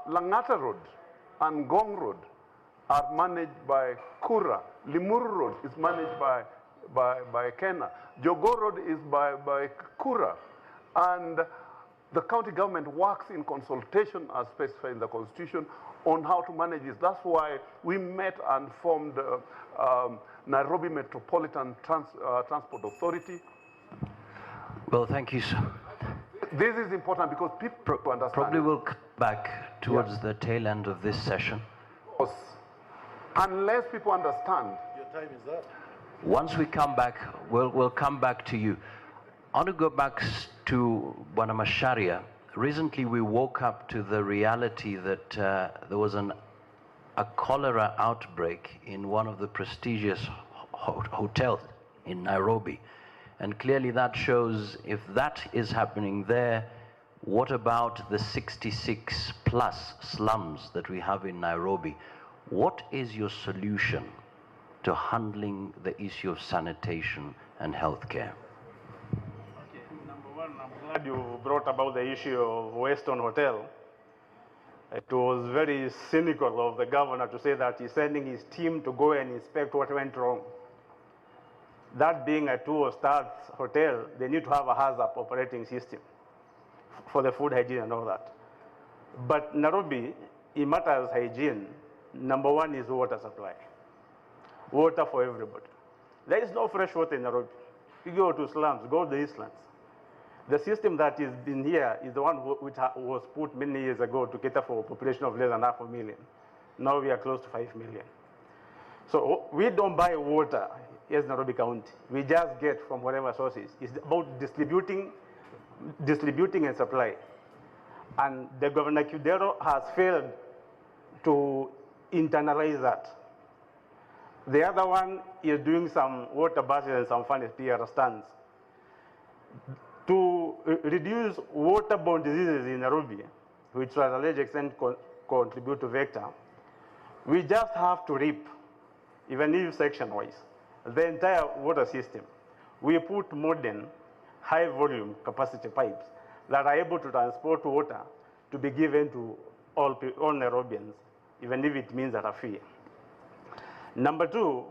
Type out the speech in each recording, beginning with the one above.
Langata Road and Gong Road are managed by Kura. Limuru Road is managed by Kenya. Jogo Road is by Kura. And the county government works in consultation as specified in the constitution on how to manage this. That's why we met and formed Nairobi Metropolitan Transport Authority. Well, thank you, sir. This is important because people understand. Probably we'll come back towards the tail end of this session. Unless people understand. Your time is up. Once we come back, we'll come back to you. I want to go back to Bwana Macharia. Recently, we woke up to the reality that there was a cholera outbreak in one of the prestigious hotels in Nairobi. And clearly that shows if that is happening there, what about the 66 plus slums that we have in Nairobi? What is your solution to handling the issue of sanitation and healthcare? Okay, number one, I'm glad you brought about the issue of Weston Hotel. It was very cynical of the governor to say that he's sending his team to go and inspect what went wrong. That being a 2-star hotel, they need to have a hazard operating system for the food hygiene and all that. But Nairobi, in matters of hygiene, number one is water supply. Water for everybody. There is no fresh water in Nairobi. You go to slums, go to the Eastlands. The system that is been here is the one which was put many years ago to cater for a population of less than 500,000. Now we are close to 5 million. So we don't buy water as Nairobi County. We just get from whatever sources. It's about distributing and supply. And the Governor Kudero has failed to internalize that. The other one is doing some water buses and some funny PR stands. To reduce waterborne diseases in Nairobi, which to a large extent contribute to vector, we just have to rip, even if section-wise, the entire water system. We put modern, high-volume capacity pipes that are able to transport water to be given to all Nairobians, even if it means at a fee. Number two,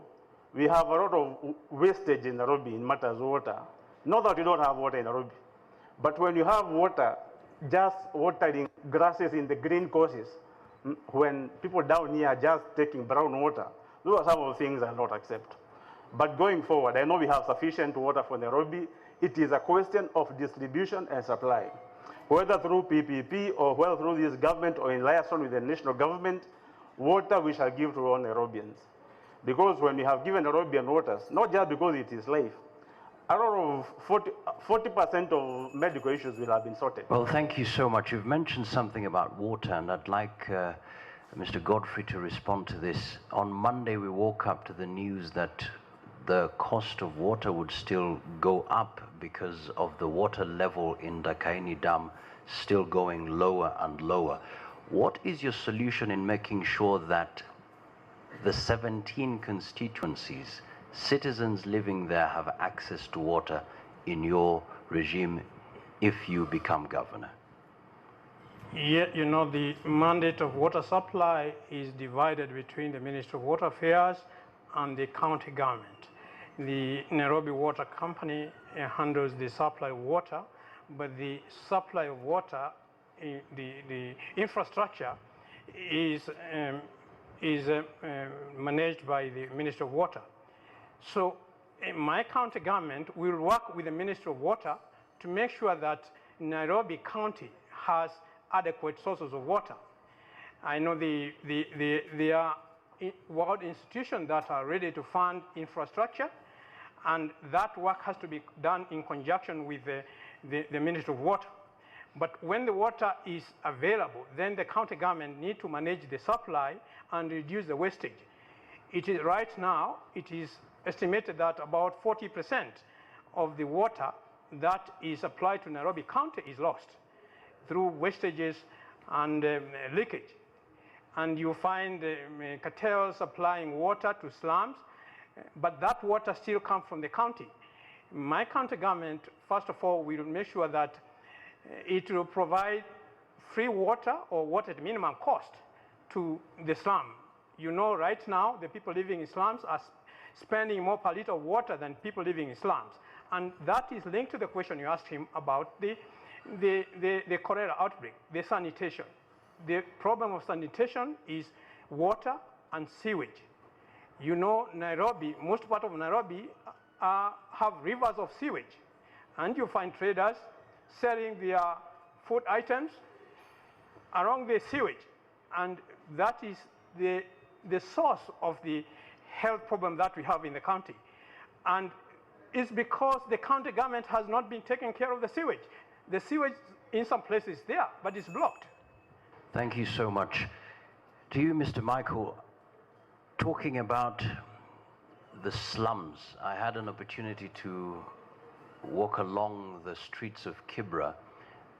we have a lot of wastage in Nairobi in matters of water. Not that you don't have water in Nairobi, but when you have water, just watering grasses in the green courses, when people down here are just taking brown water, those are some of the things I don't accept. But going forward, I know we have sufficient water for Nairobi. It is a question of distribution and supply. Whether through PPP or whether through this government or in liaison with the national government, water we shall give to all Nairobians. Because when we have given Nairobian waters, not just because it is life, a lot of 40% of medical issues will have been sorted. Well, thank you so much. You've mentioned something about water, and I'd like Mr. Godfrey to respond to this. On Monday, we woke up to the news that the cost of water would still go up because of the water level in the Kaini Dam still going lower and lower. What is your solution in making sure that the 17 constituencies, citizens living there, have access to water in your regime if you become governor? Yeah, you know, the mandate of water supply is divided between the Ministry of Water Affairs and the county government. The Nairobi Water Company handles the supply of water, but the supply of water, the infrastructure is managed by the Ministry of Water. So my county government will work with the Ministry of Water to make sure that Nairobi County has adequate sources of water. I know there are world institutions that are ready to fund infrastructure, and that work has to be done in conjunction with the Ministry of Water. But when the water is available, then the county government need to manage the supply and reduce the wastage. It is right now, it is estimated that about 40% of the water that is applied to Nairobi County is lost through wastages and leakage. And you find cartels supplying water to slums, but that water still comes from the county. My county government, first of all, will make sure that it will provide free water or water at minimum cost to the slum. You know, right now, the people living in slums are spending more per liter of water than people living in slums. And that is linked to the question you asked him about the cholera outbreak, the sanitation. The problem of sanitation is water and sewage. You know, Nairobi, most part of Nairobi have rivers of sewage. And you find traders selling their food items along the sewage. And that is the source of the health problem that we have in the county. And it's because the county government has not been taking care of the sewage. The sewage in some places is there, but it's blocked. Thank you so much. To you, Mr. Michael, talking about the slums, I had an opportunity to walk along the streets of Kibra,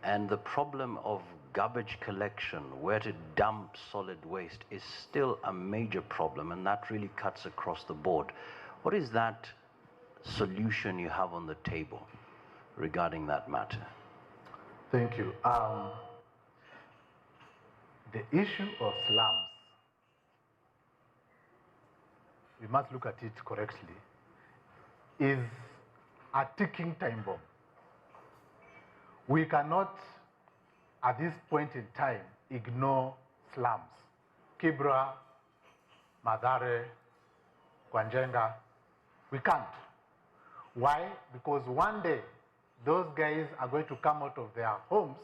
and the problem of garbage collection, where to dump solid waste, is still a major problem, and that really cuts across the board. What is that solution you have on the table regarding that matter? Thank you. The issue of slums, we must look at it correctly, is a ticking time bomb. We cannot, at this point in time, ignore slums. Kibra, Mathare, Kwanjenga, we can't. Why? Because one day, those guys are going to come out of their homes,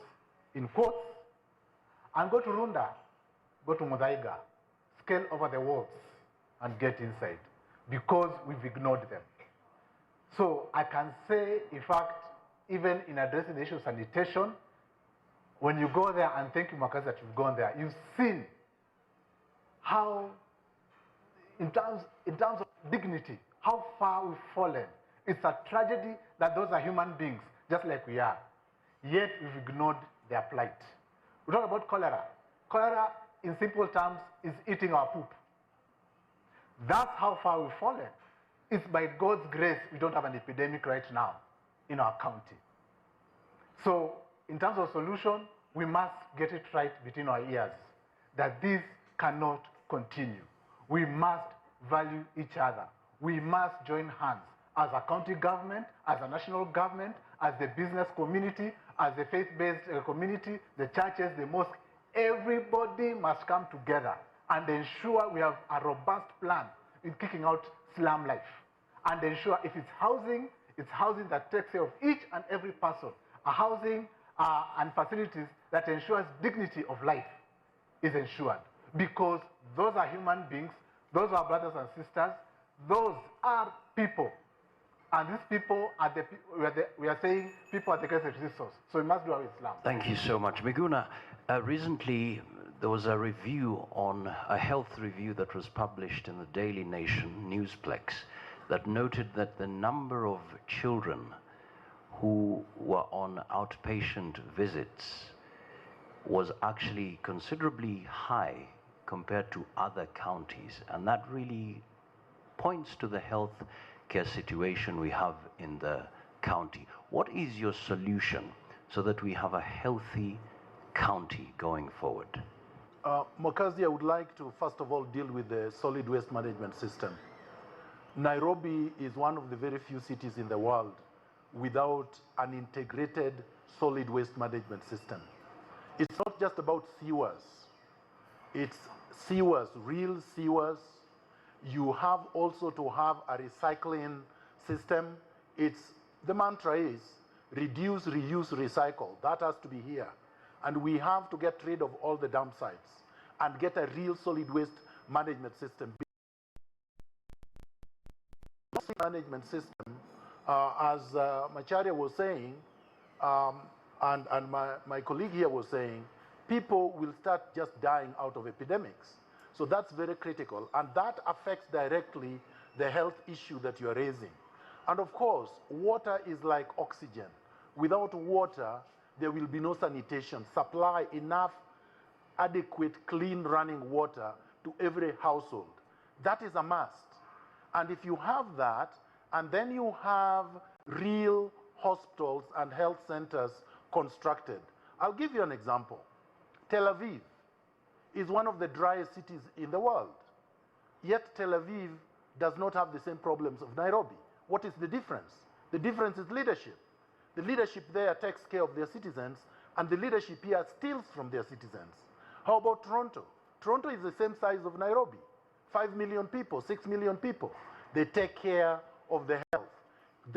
in quotes, and go to Runda, go to Muthaiga, scale over the walls, and get inside, because we've ignored them. So I can say, in fact, even in addressing the issue of sanitation, when you go there, and thank you, Makazi, that you've gone there, you've seen how, in terms of dignity, how far we've fallen. It's a tragedy that those are human beings, just like we are. Yet we've ignored their plight. We talk about cholera. Cholera, in simple terms, is eating our poop. That's how far we've fallen. It's by God's grace we don't have an epidemic right now in our county. So, in terms of solution, we must get it right between our ears, that this cannot continue. We must value each other. We must join hands as a county government, as a national government, as the business community, as the faith-based community, the churches, the mosques. Everybody must come together and ensure we have a robust plan in kicking out slum life. And ensure if it's housing that takes care of each and every person. A housing and facilities that ensures dignity of life is ensured. Because those are human beings, those are brothers and sisters, those are people. And these people are we are saying people are the greatest resource. So we must do our Islam. Thank you so much. Miguna, recently there was a review on a health review that was published in the Daily Nation Newsplex that noted that the number of children who were on outpatient visits was actually considerably high compared to other counties. And that really points to the health care situation we have in the county. What is your solution so that we have a healthy county going forward? Mokazi, I would like to first of all deal with the solid waste management system. Nairobi is one of the very few cities in the world without an integrated solid waste management system. It's not just about sewers. It's sewers, real sewers. You have also to have a recycling system. The mantra is reduce, reuse, recycle. That has to be here. And we have to get rid of all the dump sites and get a real solid waste management system. Management system, as Macharia was saying, and my colleague here was saying, people will start just dying out of epidemics. So that's very critical, and that affects directly the health issue that you're raising. And of course, water is like oxygen. Without water, there will be no sanitation. Supply enough adequate, clean running water to every household. That is a must. And if you have that, and then you have real hospitals and health centers constructed. I'll give you an example. Tel Aviv is one of the driest cities in the world. Yet Tel Aviv does not have the same problems of Nairobi. What is the difference? The difference is leadership. The leadership there takes care of their citizens, and the leadership here steals from their citizens. How about Toronto? Toronto is the same size of Nairobi. 5 million people, 6 million people. They take care of the health.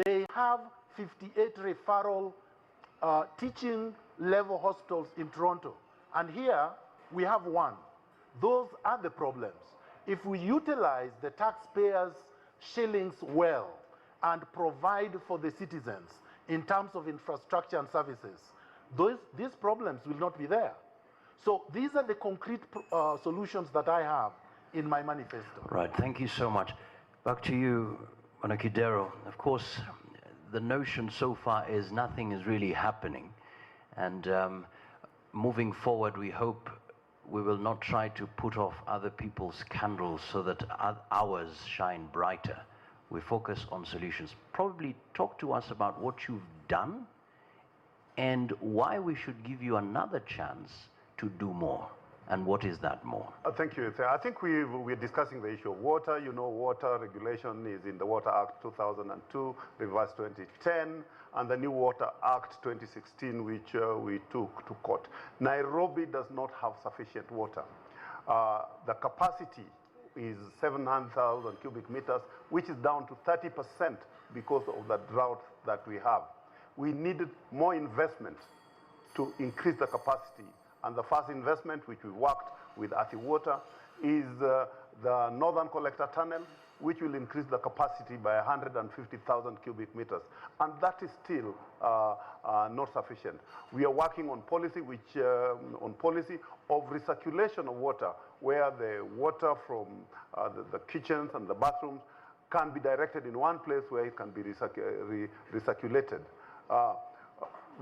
They have 58 referral teaching level hospitals in Toronto. And here we have one. Those are the problems. If we utilize the taxpayers' shillings well and provide for the citizens in terms of infrastructure and services, these problems will not be there. So these are the concrete solutions that I have in my manifesto. Right, thank you so much. Back to you, Manakidero. Of course, the notion so far is nothing is really happening. And moving forward, we hope we will not try to put off other people's candles so that ours shine brighter. We focus on solutions. Probably talk to us about what you've done and why we should give you another chance to do more. And what is that more? Thank you. I think we're discussing the issue of water. You know, water regulation is in the Water Act 2002, revised 2010, and the new Water Act 2016, which we took to court. Nairobi does not have sufficient water. The capacity is 700,000 cubic meters, which is down to 30% because of the drought that we have. We needed more investment to increase the capacity. And the first investment, which we worked with Athi Water, is the Northern Collector Tunnel, which will increase the capacity by 150,000 cubic meters. And that is still not sufficient. We are working on policy, on policy of recirculation of water, where the water from the kitchens and the bathrooms can be directed in one place where it can be recirculated.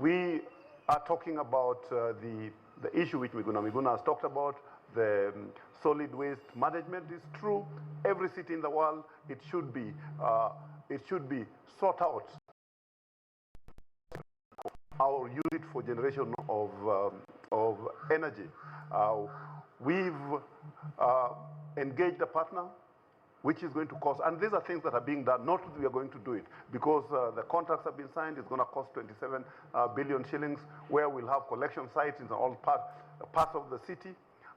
We are talking about the issue which Miguna has talked about, the solid waste management. Is true. Every city in the world, it should be sought out or use it for generation of energy. We've engaged a partner, which is going to cost, and these are things that are being done, not that we are going to do it, because the contracts have been signed. It's going to cost 27 billion shillings, where we'll have collection sites in all parts of the city,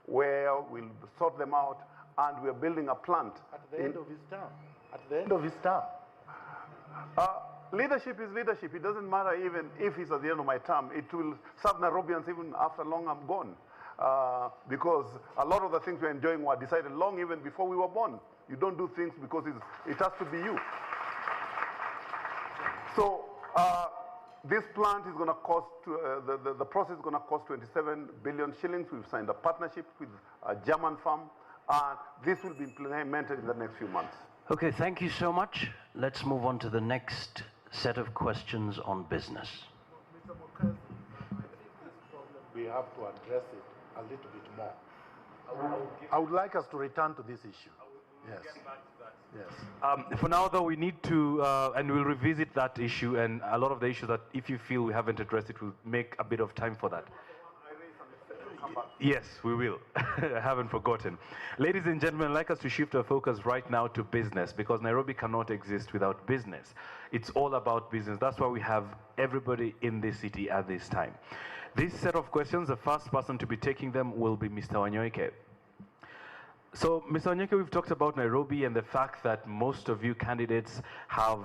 where we'll sort them out, and we're building a plant. At the end of his term. At the end of his term. Leadership is leadership. It doesn't matter even if it's at the end of my term. It will serve Nairobians even after long I'm gone. Because a lot of the things we're enjoying were decided long even before we were born. You don't do things because it has to be you. So this plant is going to cost, the process is going to cost 27 billion shillings. We've signed a partnership with a German firm, and this will be implemented in the next few months. Okay, thank you so much. Let's move on to the next set of questions on business. Mr. Mukaz, I think this problem, we have to address it a little bit more. I would like us to return to this issue. Yes. Yes. For now, though, we need to, and we'll revisit that issue and a lot of the issues that, if you feel we haven't addressed it, we'll make a bit of time for that. Yes, we will. I haven't forgotten. Ladies and gentlemen, I'd like us to shift our focus right now to business, because Nairobi cannot exist without business. It's all about business. That's why we have everybody in this city at this time. This set of questions, the first person to be taking them will be Mr. Wanyoike. So, Mr. Wanyoike, we've talked about Nairobi and the fact that most of you candidates have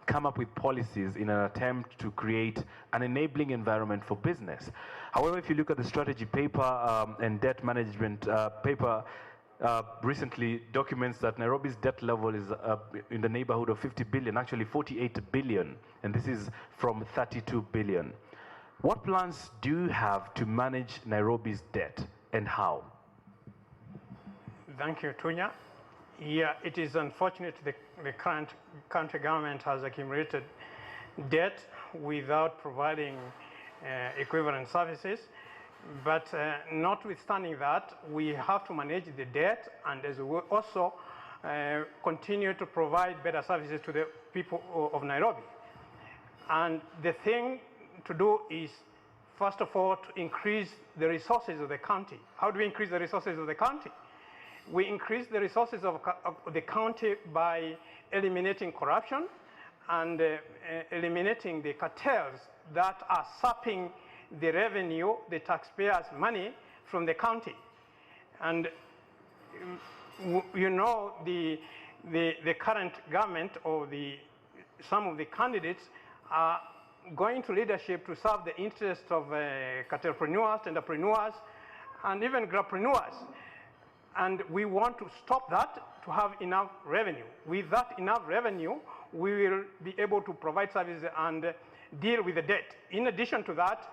come up with policies in an attempt to create an enabling environment for business. However, if you look at the strategy paper and debt management paper, recently documents that Nairobi's debt level is in the neighborhood of 50 billion, actually 48 billion, and this is from 32 billion. What plans do you have to manage Nairobi's debt, and how? Thank you, Tunya. Yeah, it is unfortunate the current country government has accumulated debt without providing equivalent services. But notwithstanding that, we have to manage the debt, and as we also continue to provide better services to the people of Nairobi. And the thing to do is first of all, to increase the resources of the county. How do we increase the resources of the county? We increase the resources of the county by eliminating corruption and eliminating the cartels that are sapping the revenue, the taxpayers' money from the county. And you know, the current government or some of the candidates are going to leadership to serve the interests of cartelpreneurs, entrepreneurs, and even grabpreneurs. And we want to stop that to have enough revenue. With that enough revenue, we will be able to provide services and deal with the debt. In addition to that,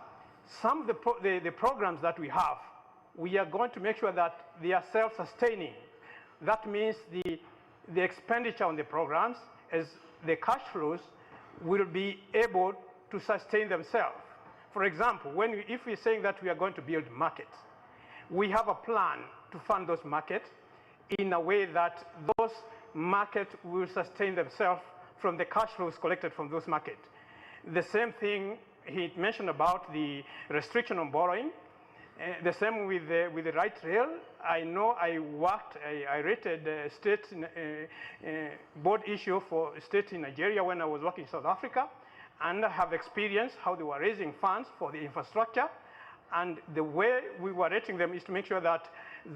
some of the programs that we have, we are going to make sure that they are self-sustaining. That means the expenditure on the programs, as the cash flows, will be able to sustain themselves. For example, if we're saying that we are going to build markets, we have a plan to fund those markets in a way that those markets will sustain themselves from the cash flows collected from those markets. The same thing he mentioned about the restriction on borrowing. The same with the right rail. I know I rated state board issue for state in Nigeria when I was working in South Africa, and I have experienced how they were raising funds for the infrastructure. And the way we were rating them is to make sure that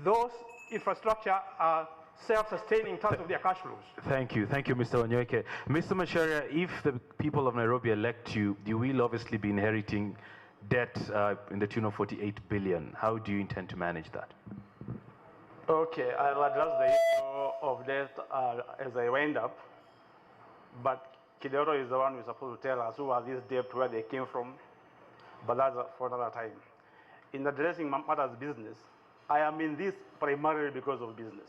those infrastructure are self-sustaining in terms of their cash flows. Thank you, Mr. Wanyoike. Mr. Macharia, if the people of Nairobi elect you, you will obviously be inheriting debt in the tune of 48 billion. How do you intend to manage that? Okay, I'll address the issue of debt as I wind up, but Kidero is the one who's supposed to tell us who are these debt, where they came from, but that's for another time. In addressing matters business, I am in this primarily because of business.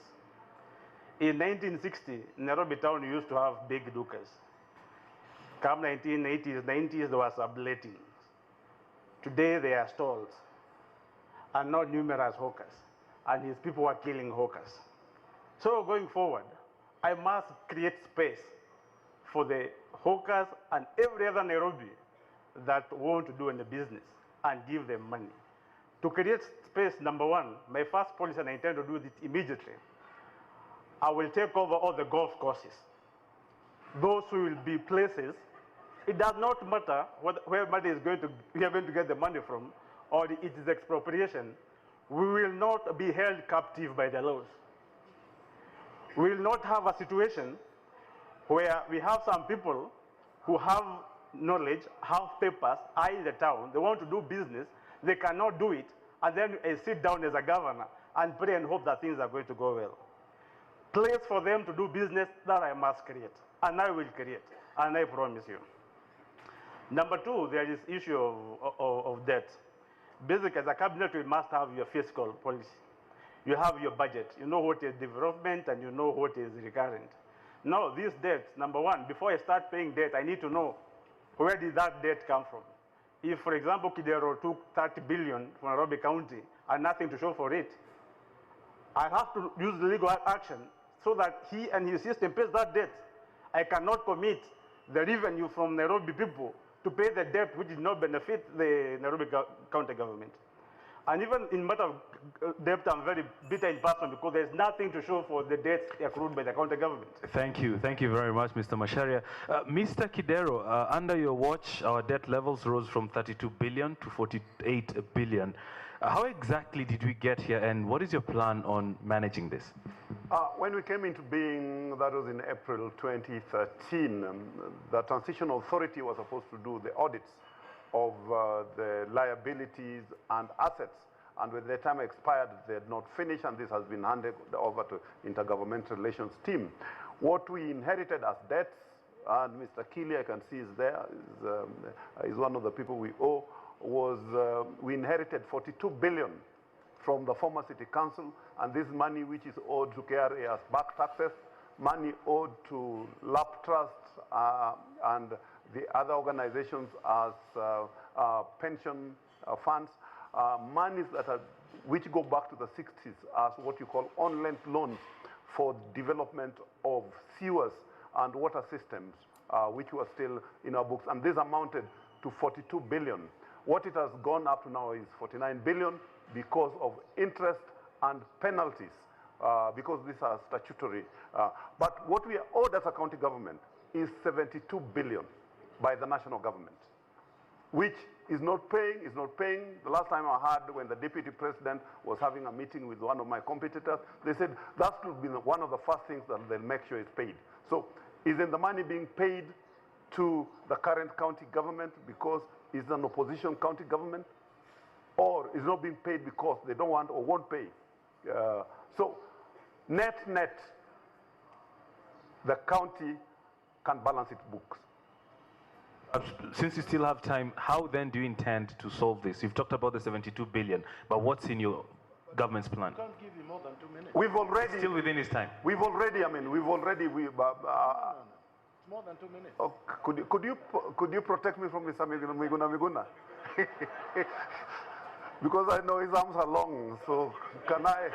In 1960, Nairobi town used to have big dukas. Come 1980s, 90s, there was subletting. Today they are stalls and not numerous hawkers. And his people were killing hawkers. So going forward, I must create space for the hawkers and every other Nairobi that want to do any business and give them money. To create space, number one, my first policy, and I intend to do it immediately, I will take over all the golf courses. Those who will be places, it does not matter where money is we are going to get the money from, or it is expropriation. We will not be held captive by the laws. We will not have a situation where we have some people who have knowledge, have papers, are in the town, they want to do business, they cannot do it, and then I sit down as a governor and pray and hope that things are going to go well. Place for them to do business, that I must create, and I will create, and I promise you. Number two, there is issue of debt. Basically, as a cabinet, you must have your fiscal policy. You have your budget. You know what is development and you know what is recurrent. Now, these debts, number one, before I start paying debt, I need to know where did that debt come from. If, for example, Kidero took 30 billion from Nairobi County and nothing to show for it, I have to use legal action so that he and his system pays that debt. I cannot commit the revenue from Nairobi people to pay the debt which did not benefit the Nairobi County government. And even in matter of debt, I'm very bitter in person because there's nothing to show for the debts accrued by the county government. Thank you very much, Mr. Macharia. Mr. Kidero, under your watch, our debt levels rose from 32 billion to 48 billion. How exactly did we get here, and what is your plan on managing this? When we came into being, that was in April 2013, the Transition Authority was supposed to do the audits of the liabilities and assets. And when the time expired, they had not finished, and this has been handed over to Intergovernmental Relations team. What we inherited as debts, and Mr. Keeley, I can see is there, is one of the people we owe, was we inherited 42 billion from the former city council, and this money which is owed to KRA as back taxes, money owed to LAP trusts and the other organizations as pension funds, monies that which go back to the 60s as what you call on-lent loans for development of sewers and water systems, which were still in our books, and this amounted to 42 billion. What it has gone up to now is 49 billion because of interest and penalties, because these are statutory. But what we are owed as a county government is 72 billion by the national government, which is not paying. The last time I heard, when the deputy president was having a meeting with one of my competitors, they said that should be one of the first things that they'll make sure it's paid. So isn't the money being paid to the current county government because it's an opposition county government? Or is not being paid because they don't want or won't pay? So net, the county can balance its books. Since you still have time, how then do you intend to solve this? You've talked about the 72 billion, but what's in your government's plan? I can't give you more than 2 minutes. We've already... Still within his time. It's more than 2 minutes. Oh, could you protect me from Mr. Miguna? Because I know his arms are long, so can I?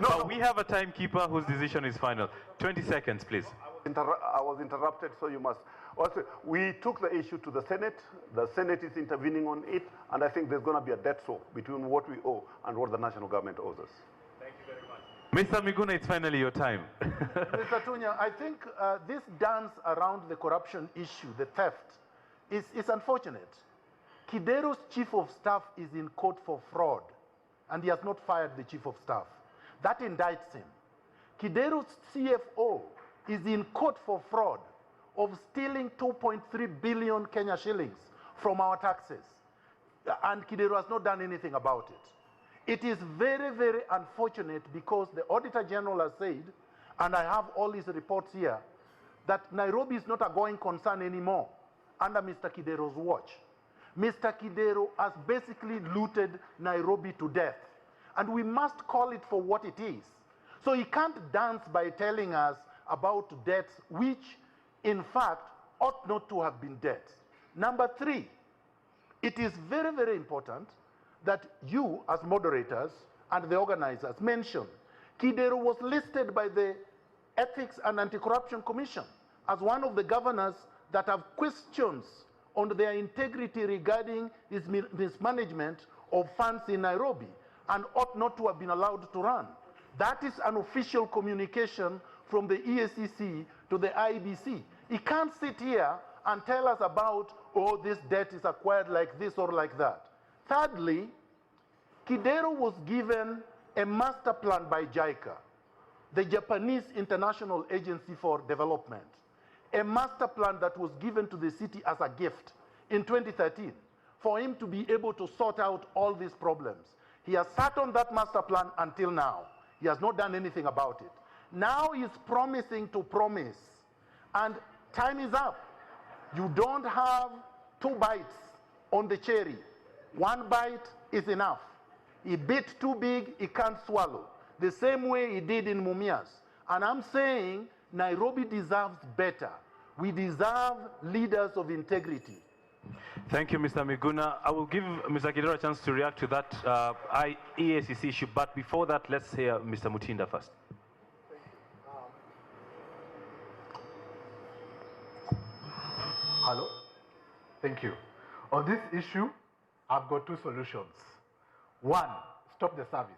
No, we have a timekeeper whose decision is final. 20 seconds, please. I was interrupted, so you must. Also, we took the issue to the Senate. The Senate is intervening on it, and I think there's going to be a debt swap between what we owe and what the national government owes us. Thank you very much. Mr. Miguna, it's finally your time. Mr. Tunya, I think this dance around the corruption issue, the theft, is unfortunate. Kidero's chief of staff is in court for fraud, and he has not fired the chief of staff. That indicts him. Kidero's CFO is in court for fraud of stealing 2.3 billion Kenya shillings from our taxes. And Kidero has not done anything about it. It is very, very unfortunate because the Auditor General has said, and I have all his reports here, that Nairobi is not a going concern anymore under Mr. Kidero's watch. Mr. Kidero has basically looted Nairobi to death. And we must call it for what it is. So he can't dance by telling us about debts which, in fact, ought not to have been debts. Number 3, it is very, very important that you, as moderators and the organizers, mention Kidero was listed by the Ethics and Anti-Corruption Commission as one of the governors that have questions on their integrity regarding his mismanagement of funds in Nairobi and ought not to have been allowed to run. That is an official communication from the EACC to the IEBC. He can't sit here and tell us about, oh, this debt is acquired like this or like that. Thirdly, Kidero was given a master plan by JICA, the Japanese International Agency for Development, a master plan that was given to the city as a gift in 2013 for him to be able to sort out all these problems. He has sat on that master plan until now. He has not done anything about it. Now he's promising to promise, and time is up. You don't have 2 bites on the cherry. 1 bite is enough. He bit too big, he can't swallow. The same way he did in Mumias. And I'm saying Nairobi deserves better. We deserve leaders of integrity. Thank you, Mr. Miguna. I will give Mr. Kidero a chance to react to that EACC issue, but before that, let's hear Mr. Mutinda first. Hello? Thank you. On this issue, I've got 2 solutions. 1, stop the service.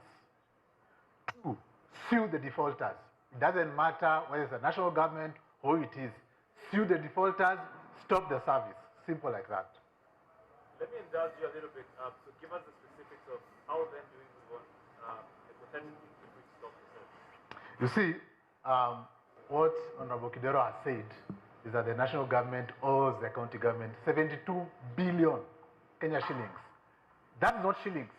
2, sue the defaulters. It doesn't matter whether it's the national government or who it is. Sue the defaulters, stop the service. Simple like that. Let me indulge you a little bit. So give us the specifics of how then do we move on the potential if we stop the service. You see, what Honorable Kidero has said is that the national government owes the county government 72 billion Kenya shillings. That's not shillings.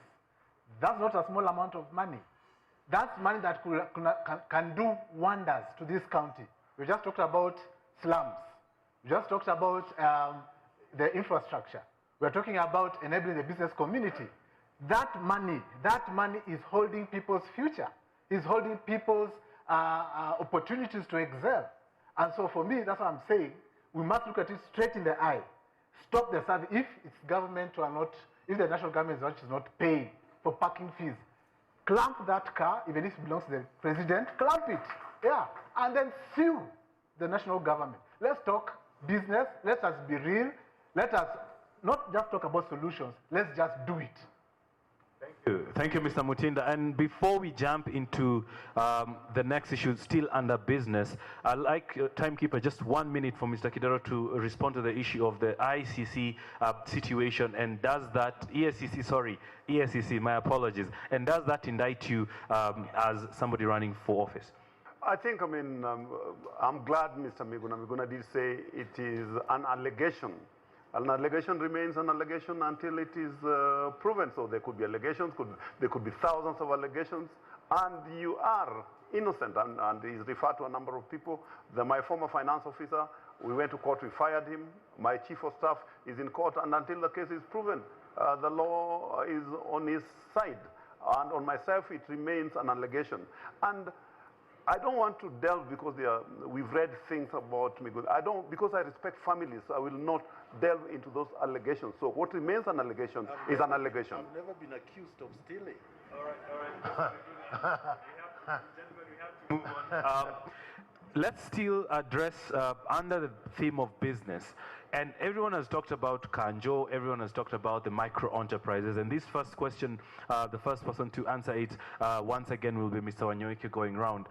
That's not a small amount of money. That's money that can do wonders to this county. We just talked about slums. We just talked about the infrastructure. We're talking about enabling the business community. That money is holding people's future. Is holding people's opportunities to excel. And so for me, that's what I'm saying. We must look at it straight in the eye. Stop the service. If it's government or not, if the national government is not paying for parking fees, clamp that car, even if it belongs to the president, clamp it. Yeah. And then sue the national government. Let's talk business, let us be real, let us not just talk about solutions, let's just do it. Thank you, Mr. Mutinda. And before we jump into the next issue, still under business, I'd like, timekeeper, just 1 minute for Mr. Kidero to respond to the issue of the ICC situation. And does that, ESCC, my apologies, and does that indict you as somebody running for office? I think, I'm glad Mr. Miguna did say it is an allegation. An allegation remains an allegation until it is proven. So there could be allegations, there could be thousands of allegations, and you are innocent. And he's referred to a number of people. My former finance officer, we went to court, we fired him. My chief of staff is in court, and until the case is proven, the law is on his side. And on myself, it remains an allegation. And I don't want to delve because we've read things about me. Because I respect families, I will not delve into those allegations. So what remains an allegation is an allegation. I've never been accused of stealing. All right. We have to move on. Let's still address under the theme of business. And everyone has talked about Kanjo, everyone has talked about the micro enterprises. And this first question, the first person to answer it once again will be Mr. Wanyoike going round.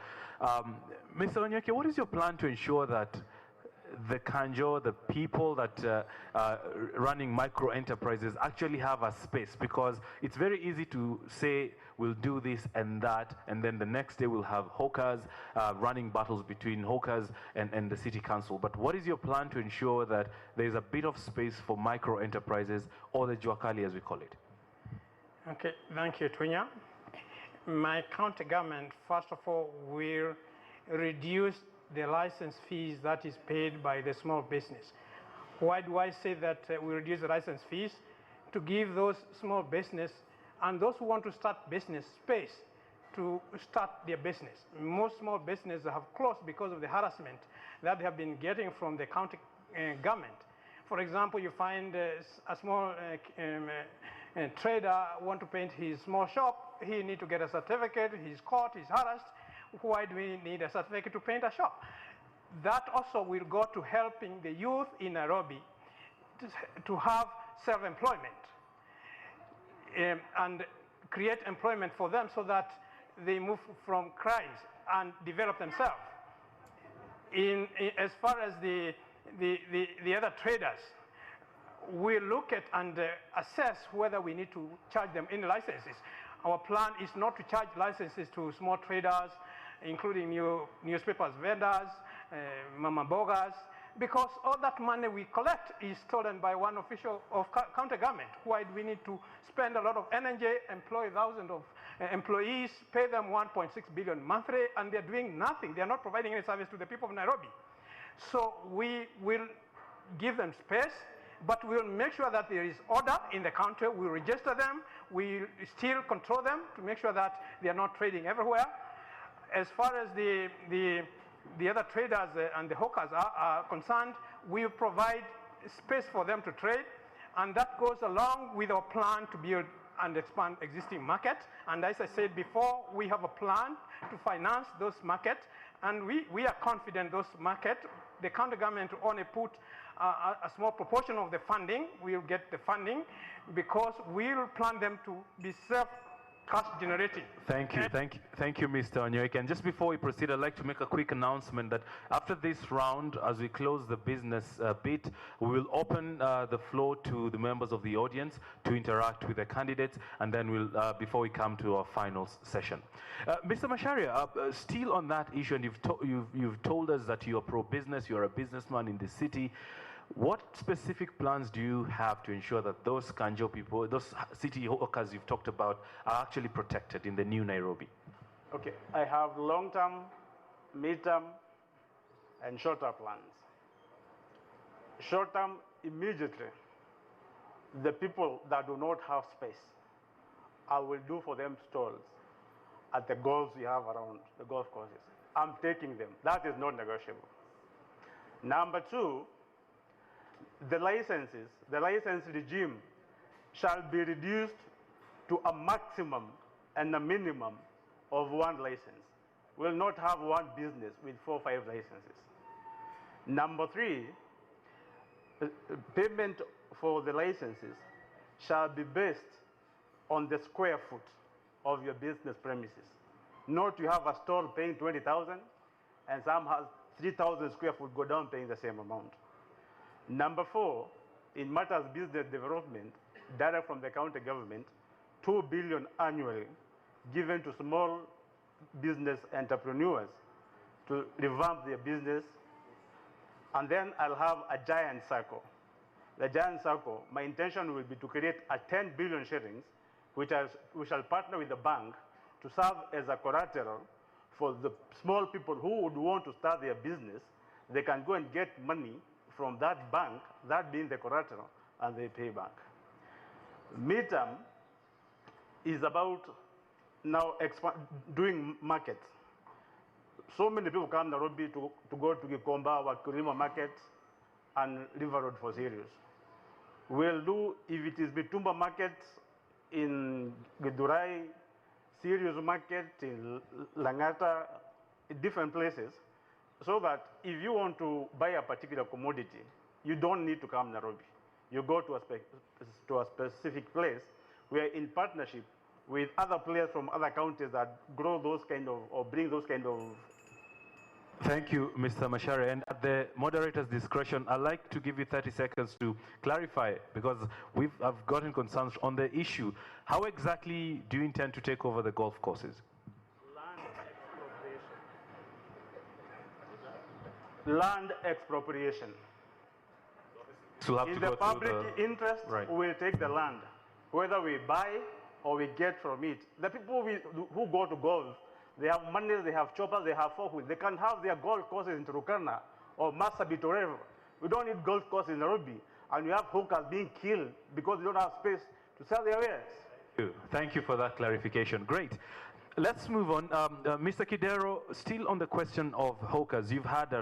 Mr. Wanyoike, what is your plan to ensure that the Kanjo, the people that running micro enterprises actually have a space? Because it's very easy to say we'll do this and that, and then the next day we'll have hawkers running battles between hawkers and the city council. But what is your plan to ensure that there's a bit of space for micro enterprises, or the Juakali as we call it? Okay, thank you, Tunya. My county government, first of all, will reduce the license fees that is paid by the small business. Why do I say that we reduce the license fees? To give those small business and those who want to start business space to start their business. Most small businesses have closed because of the harassment that they have been getting from the county government. For example, you find a small trader want to paint his small shop, he need to get a certificate, he's caught, he's harassed. Why do we need a certificate to paint a shop? That also will go to helping the youth in Nairobi to have self-employment and create employment for them so that they move from crimes and develop themselves. As far as the other traders, we look at and assess whether we need to charge them any licenses. Our plan is not to charge licenses to small traders, including newspapers vendors, mama bogas, because all that money we collect is stolen by one official of county government. Why do we need to spend a lot of energy, employ thousands of employees, pay them 1.6 billion monthly, and they're doing nothing. They're not providing any service to the people of Nairobi. So we will give them space, but we'll make sure that there is order in the country. We'll register them. We'll still control them to make sure that they are not trading everywhere. As far as the other traders and the hawkers are concerned, we provide space for them to trade, and that goes along with our plan to build and expand existing markets. And as I said before, we have a plan to finance those markets, and we are confident those markets, the county government only put a small proportion of the funding. We'll get the funding because we'll plan them to be cash generating. Thank you, Mr. Wanyoike. And just before we proceed, I'd like to make a quick announcement that after this round, as we close the business bit, we will open the floor to the members of the audience to interact with the candidates, and then we'll, before we come to our final session. Mr. Macharia, still on that issue, and you've told us that you're pro-business, you're a businessman in the city. What specific plans do you have to ensure that those Kanjo people, those city hawkers you've talked about, are actually protected in the new Nairobi? Okay, I have long-term, mid-term, and short-term plans. Short-term, immediately, the people that do not have space, I will do for them stalls at the golfs we have around the golf courses. I'm taking them. That is not negotiable. Number two, the license regime shall be reduced to a maximum and a minimum of one license. We'll not have one business with 4 or 5 licenses. Number three, payment for the licenses shall be based on the square foot of your business premises. Not you have a store paying 20,000 and some has 3,000 square foot go down paying the same amount. Number 4, in matters business development, direct from the county government, 2 billion annually given to small business entrepreneurs to revamp their business. And then I'll have a giant circle. The giant circle, my intention will be to create a 10 billion shillings, which we shall partner with the bank to serve as a collateral for the small people who would want to start their business. They can go and get money from that bank, that being the collateral, and they pay back. Midterm is about now doing markets. So many people come to Nairobi to go to Gikomba, Wakulima Market, and River Road for cereals. We'll do, if it is Bitumba Market in Githurai, cereals market in Langata, in different places, so that if you want to buy a particular commodity, you don't need to come to Nairobi. You go to a specific place. We are in partnership with other players from other counties that grow those kind of, or bring those kind of. Thank you, Mr. Macharia. And at the moderator's discretion, I'd like to give you 30 seconds to clarify, because I've gotten concerns on the issue. How exactly do you intend to take over the golf courses? Land expropriation. So we'll have in to the go public interest, right. we'll take the land, whether we buy or we get from it. The people who go to golf, they have money, they have choppers, they have four wheels. They can have their golf courses in Turkana or Marsabit or wherever. We don't need golf courses in Nairobi. And we have hookers being killed because they don't have space to sell their wares. Thank you for that clarification. Great. Let's move on. Mr. Kidero, still on the question of hawkers, you've had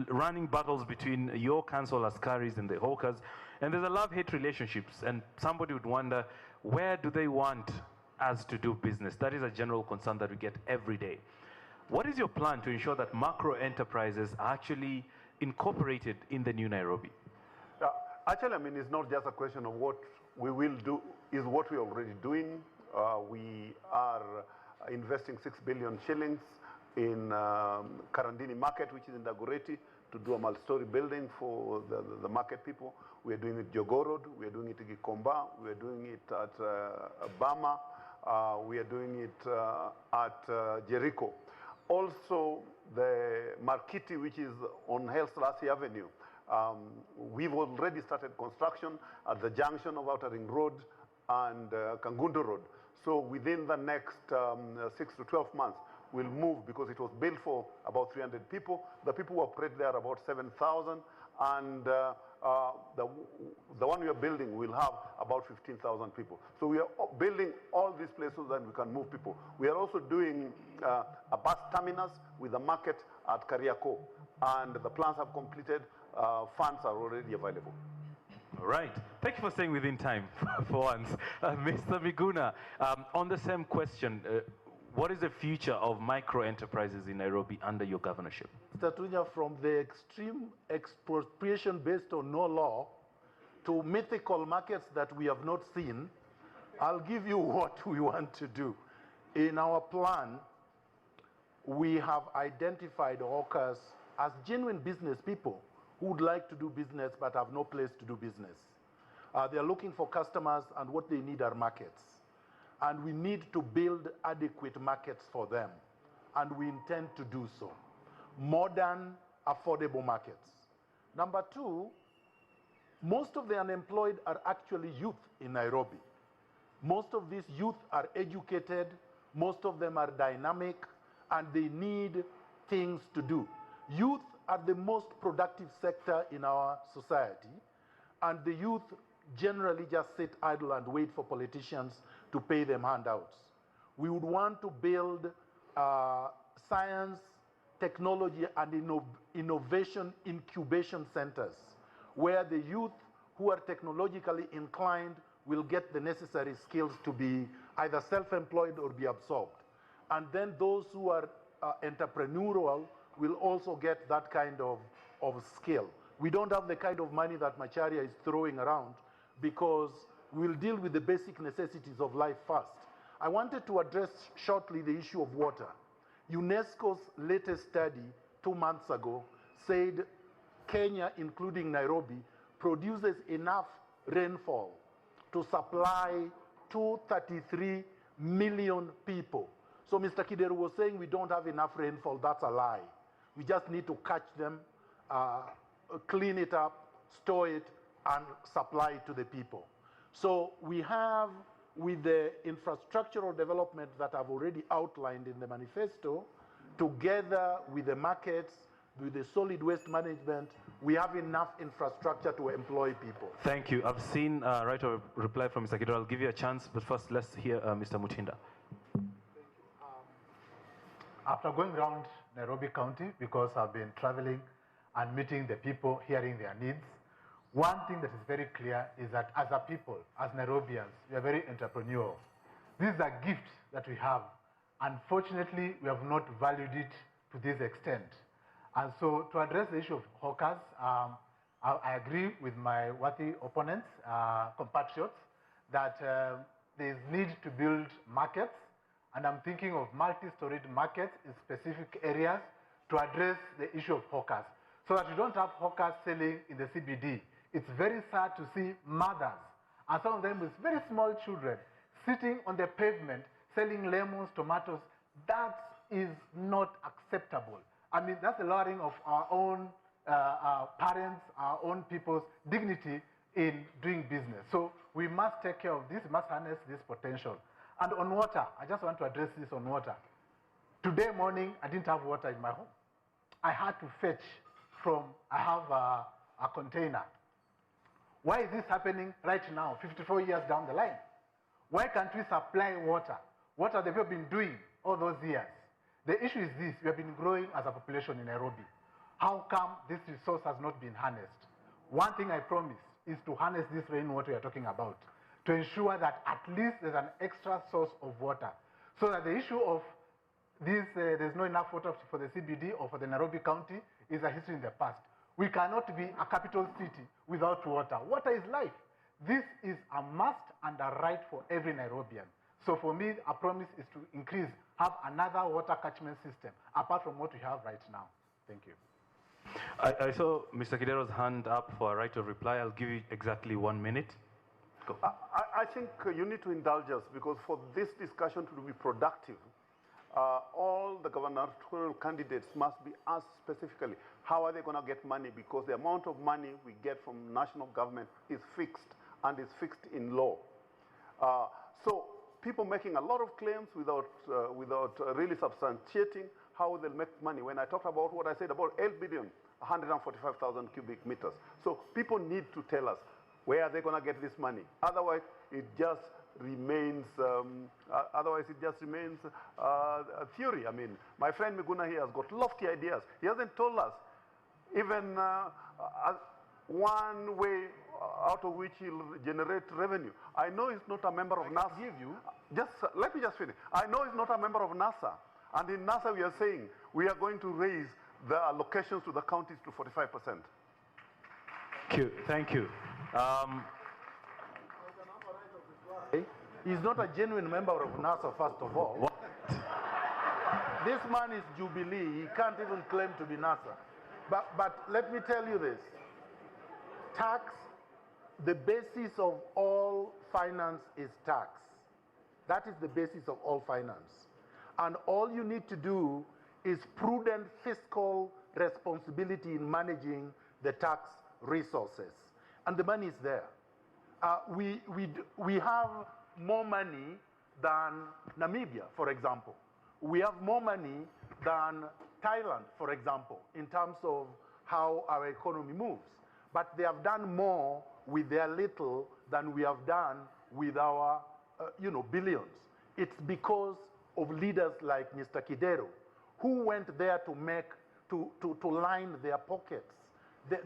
running battles between your council askaris and the hawkers, and there's a love-hate relationships, and somebody would wonder, where do they want us to do business? That is a general concern that we get every day. What is your plan to ensure that macro enterprises are actually incorporated in the new Nairobi? Actually, I mean, it's not just a question of what we will do, is what we're already doing. We are investing 6 billion shillings in Karandini Market, which is in Dagoretti, to do a multi-story building for the market people. We are doing it at Jogoo Road, we are doing it at Gikomba, we are doing it at Bama, we are doing it at Jericho. Also, the Markiti, which is on Hellslasi Avenue, we've already started construction at the junction of Outer Ring Road and Kangundo Road. So within the next 6 to 12 months, we'll move, because it was built for about 300 people. The people who operate there are about 7,000, and the one we are building will have about 15,000 people. So we are building all these places so that we can move people. We are also doing a bus terminus with a market at Kariako, and the plans have completed. Funds are already available. All right. Thank you for staying within time for once. Mr. Miguna, on the same question, what is the future of micro enterprises in Nairobi under your governorship? Mr. Tunya, from the extreme expropriation based on no law to mythical markets that we have not seen, I'll give you what we want to do. In our plan, we have identified hawkers as genuine business people who would like to do business but have no place to do business. They are looking for customers, and what they need are markets. And we need to build adequate markets for them. And we intend to do so. Modern, affordable markets. Number 2, most of the unemployed are actually youth in Nairobi. Most of these youth are educated, most of them are dynamic, and they need things to do. Youth are the most productive sector in our society, and the youth generally just sit idle and wait for politicians to pay them handouts. We would want to build science, technology, and innovation incubation centers where the youth who are technologically inclined will get the necessary skills to be either self-employed or be absorbed. And then those who are entrepreneurial will also get that kind of skill. We don't have the kind of money that Macharia is throwing around because we'll deal with the basic necessities of life first. I wanted to address shortly the issue of water. UNESCO's latest study 2 months ago said Kenya, including Nairobi, produces enough rainfall to supply 233 million people. So Mr. Kideru was saying we don't have enough rainfall. That's a lie. We just need to catch them, clean it up, store it, and supply it to the people. So we have, with the infrastructural development that I've already outlined in the manifesto, together with the markets, with the solid waste management, we have enough infrastructure to employ people. Thank you. I've seen right of reply from Mr. Kideru. I'll give you a chance, but first let's hear Mr. Mutinda. After going around Nairobi County, because I've been traveling and meeting the people, hearing their needs, one thing that is very clear is that as a people, as Nairobians, we are very entrepreneurial. This is a gift that we have. Unfortunately, we have not valued it to this extent. And so to address the issue of hawkers, I agree with my worthy opponents, compatriots, that there is need to build markets, and I'm thinking of multi-storied markets in specific areas to address the issue of hawkers, so that you don't have hawkers selling in the CBD. It's very sad to see mothers, and some of them with very small children, sitting on the pavement selling lemons, tomatoes. That is not acceptable. I mean, that's the lowering of our own parents, our own people's dignity in doing business. So we must take care of this, we must harness this potential. And on water, I just want to address this on water. Today morning, I didn't have water in my home. I had to fetch from, I have a container. Why is this happening right now, 54 years down the line? Why can't we supply water? What have the people been doing all those years? The issue is this: we have been growing as a population in Nairobi. How come this resource has not been harnessed? One thing I promise is to harness this rainwater we are talking about, to ensure that at least there's an extra source of water, so that the issue of this, there's not enough water for the CBD or for the Nairobi County is a history in the past. We cannot be a capital city without water. Water is life. This is a must and a right for every Nairobian. So for me, a promise is to increase, have another water catchment system, apart from what we have right now. Thank you. I saw Mr. Kidero's hand up for a right of reply. I'll give you exactly 1 minute. Go. I think you need to indulge us, because for this discussion to be productive, all the gubernatorial candidates must be asked specifically, how are they going to get money? Because the amount of money we get from national government is fixed, and is fixed in law. So people making a lot of claims without really substantiating how they'll make money. When I talked about what I said about 8 billion, 145,000 cubic meters. So people need to tell us where are they going to get this money. Otherwise, it just remains. A theory. I mean, my friend Miguna here has got lofty ideas. He hasn't told us even one way out of which he'll generate revenue. I know he's not a member of NASA. Let me just finish. I know he's not a member of NASA. And in NASA we are saying we are going to raise the allocations to the counties to 45%. Thank you. He's not a genuine member of NASA, first of all. What? This man is Jubilee. He can't even claim to be NASA. But let me tell you this. Tax, the basis of all finance is tax. That is the basis of all finance. And all you need to do is prudent fiscal responsibility in managing the tax resources. And the money is there. We have more money than Namibia, for example. We have more money than Thailand, for example, in terms of how our economy moves. But they have done more with their little than we have done with our, billions. It's because of leaders like Mr. Kideru, who went there to line their pockets.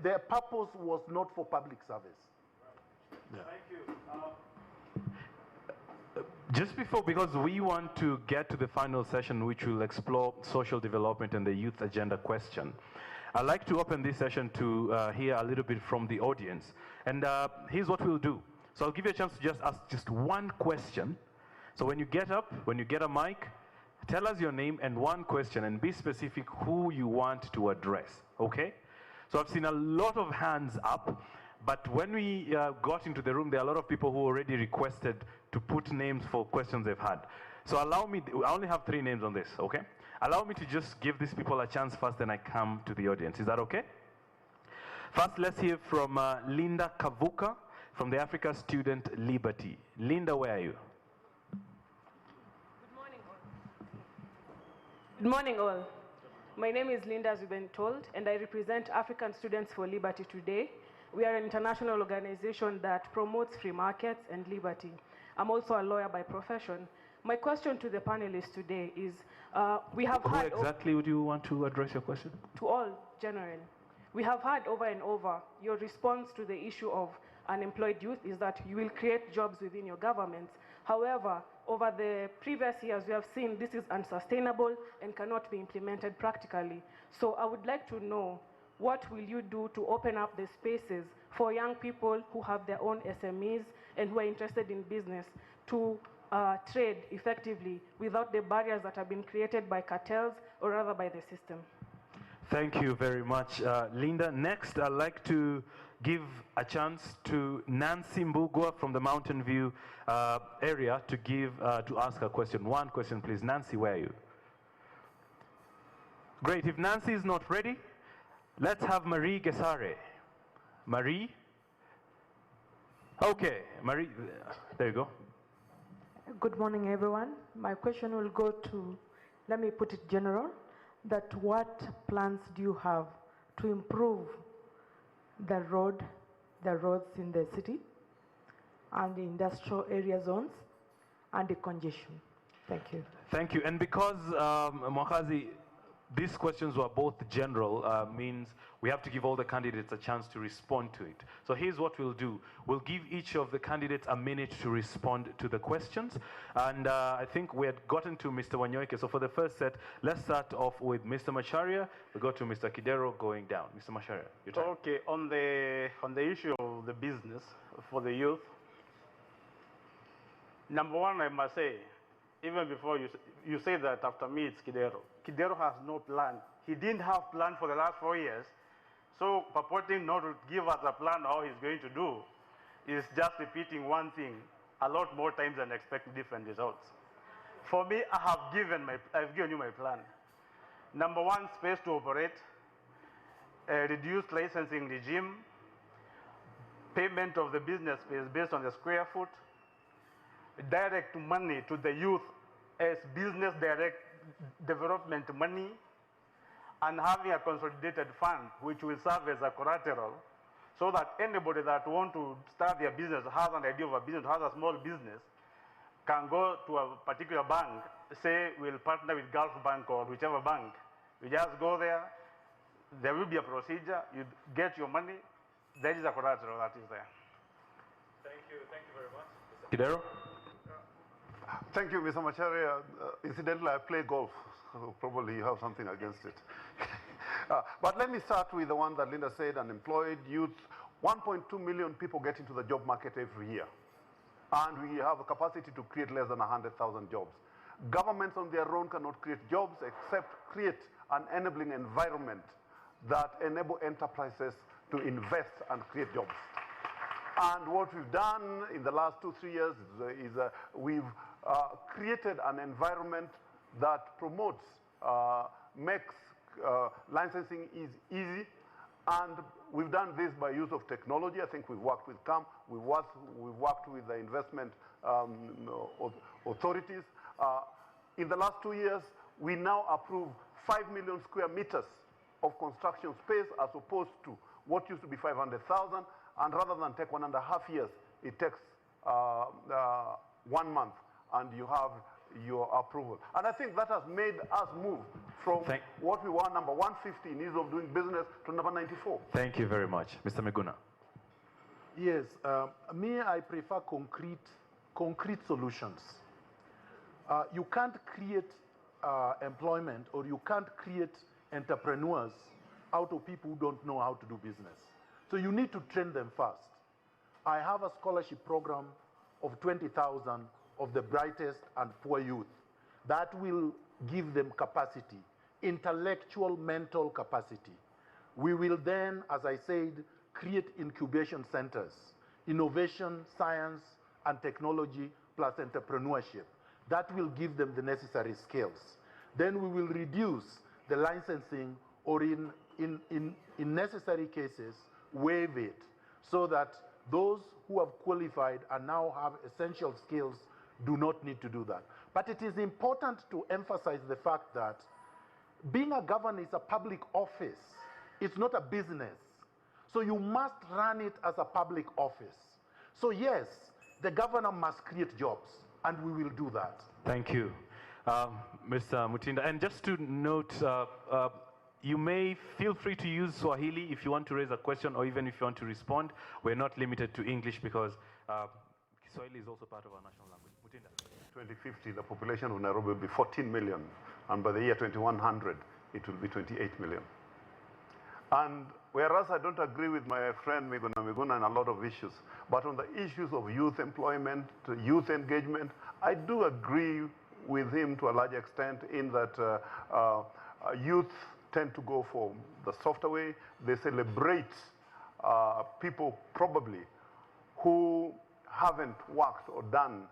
Their purpose was not for public service. Yeah. Thank you. Just before, because we want to get to the final session, which will explore social development and the youth agenda question, I'd like to open this session to hear a little bit from the audience. And here's what we'll do. So I'll give you a chance to just ask just one question. So when you get up, when you get a mic, tell us your name and one question, and be specific who you want to address, okay? So I've seen a lot of hands up, but when we got into the room, there are a lot of people who already requested to put names for questions they've had. So allow me, I only have 3 names on this, okay? Allow me to just give these people a chance first, then I come to the audience. Is that okay? First, let's hear from Linda Kavuka from the Africa Student Liberty. Linda, where are you? Good morning, all. My name is Linda, as you've been told, and I represent African Students for Liberty today. We are an international organization that promotes free markets and liberty. I'm also a lawyer by profession. My question to the panelists today is, we have Who had... exactly would you want to address your question? To all, generally. We have heard over and over your response to the issue of unemployed youth is that you will create jobs within your governments. However, over the previous years, we have seen this is unsustainable and cannot be implemented practically. So I would like to know, what will you do to open up the spaces for young people who have their own SMEs and who are interested in business to trade effectively without the barriers that have been created by cartels or rather by the system? Thank you very much, Linda. Next, I'd like to give a chance to Nancy Mbugua from the Mountain View area to ask a question. One question, please. Nancy, where are you? Great. If Nancy is not ready, let's have Marie Gesare. Marie? Okay, Marie, there you go. Good morning, everyone. My question will go to, let me put it general, that what plans do you have to improve the roads in the city and the industrial area zones and the congestion? Thank you. Thank you. And because, Mwakazi, these questions were both general, means we have to give all the candidates a chance to respond to it. So here's what we'll do. We'll give each of the candidates a minute to respond to the questions. And I think we had gotten to Mr. Wanyoike. So for the first set, let's start off with Mr. Macharia. We go to Mr. Kidero going down. Mr. Macharia, your turn. Okay, on the issue of the business for the youth, number one, I must say, even before you say that after me, it's Kidero. Kidero has no plan. He didn't have plan for the last 4 years. So purporting not to give us a plan how he's going to do is just repeating one thing a lot more times and expecting different results. For me, I've given you my plan. Number one, space to operate, reduced licensing regime, payment of the business space based on the square foot, direct money to the youth as business direct development money, and having a consolidated fund which will serve as a collateral so that anybody that wants to start their business, has an idea of a business, has a small business, can go to a particular bank, say we'll partner with Gulf Bank or whichever bank. You just go there, there will be a procedure, you get your money, there is a collateral that is there. Thank you very much. Kidero? Thank you, Mr. Macharia. Incidentally, I play golf, so probably you have something against it. But let me start with the one that Linda said, unemployed youth. 1.2 million people get into the job market every year. And we have a capacity to create less than 100,000 jobs. Governments on their own cannot create jobs except create an enabling environment that enable enterprises to invest and create jobs. And what we've done in the last 2-3 years is we've created an environment that promotes, makes licensing is easy, and we've done this by use of technology. I think we've worked with CAM, we've worked with the investment authorities. In the last 2 years, we now approve 5 million square meters of construction space as opposed to what used to be 500,000, and rather than take 1.5 years, it takes 1 month, and you have your approval. And I think that has made us move from what we were number 150 in ease of doing business to number 94. Thank you very much. Mr. Meguna. Yes, me, I prefer concrete solutions. You can't create employment, or you can't create entrepreneurs out of people who don't know how to do business. So you need to train them first. I have a scholarship program of 20,000 of the brightest and poor youth that will give them capacity, intellectual, mental capacity. We will then, as I said, create incubation centers, innovation, science, and technology, plus entrepreneurship. That will give them the necessary skills. Then we will reduce the licensing, or in necessary cases, waive it, so that those who have qualified and now have essential skills do not need to do that. But it is important to emphasize the fact that being a governor is a public office. It's not a business. So you must run it as a public office. So yes, the governor must create jobs, and we will do that. Thank you, Mr. Mutinda. And just to note, you may feel free to use Swahili if you want to raise a question, or even if you want to respond. We're not limited to English because Swahili is also part of our national language. Mutinda. 2050, the population of Nairobi will be 14 million, and by the year 2100, it will be 28 million. And whereas I don't agree with my friend Miguna on a lot of issues, but on the issues of youth employment, youth engagement, I do agree with him to a large extent in that youth tend to go for the softer way. They celebrate people probably who haven't worked or done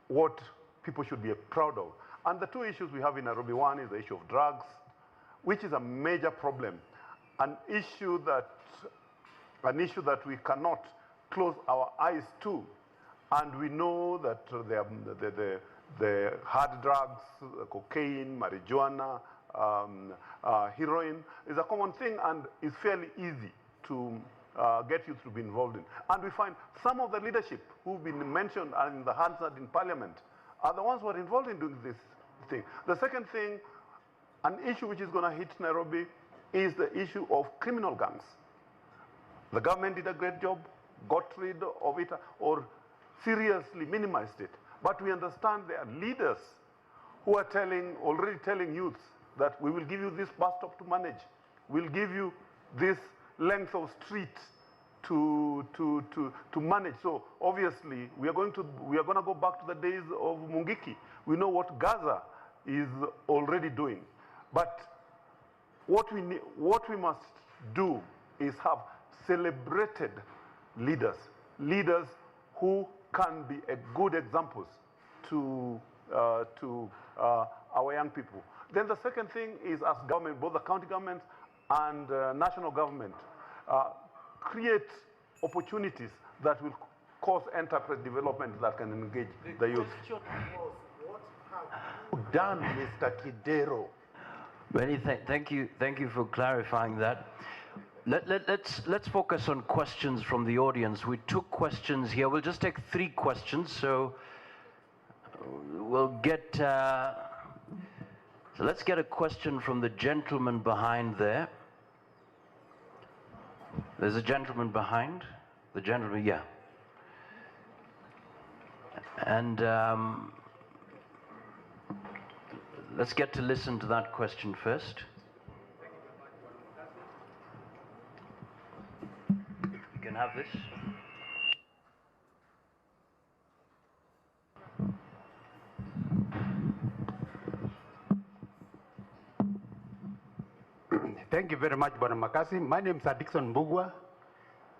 what people should be proud of. And the two issues we have in Nairobi, one is the issue of drugs, which is a major problem, an issue that we cannot close our eyes to. And we know that the hard drugs, cocaine, marijuana, heroin is a common thing and is fairly easy to get youth to be involved in. And we find some of the leadership who've been mentioned in the Hansard in Parliament are the ones who are involved in doing this thing. The second thing, an issue which is going to hit Nairobi, is the issue of criminal gangs. The government did a great job, got rid of it, or seriously minimized it. But we understand there are leaders who are already telling youths that we will give you this bus stop to manage. We'll give you this length of street to manage. So obviously we are going to go back to the days of Mungiki. We know what Gaza is already doing. But what we must do is have celebrated leaders who can be good examples to our young people. Then the second thing is, as government, both the county government and national government, create opportunities that will cause enterprise development that can engage the youth. The question was, what have you done, Mr. Kidero? Thank you for clarifying that. Let's focus on questions from the audience. We took questions here. We'll just take 3 questions. So we'll get. So let's get a question from the gentleman behind there. There's a gentleman behind. The gentleman, yeah. And let's get to listen to that question first. You can have this. Thank you very much, Bwana Makasi. My name is Dixon Mbugwa,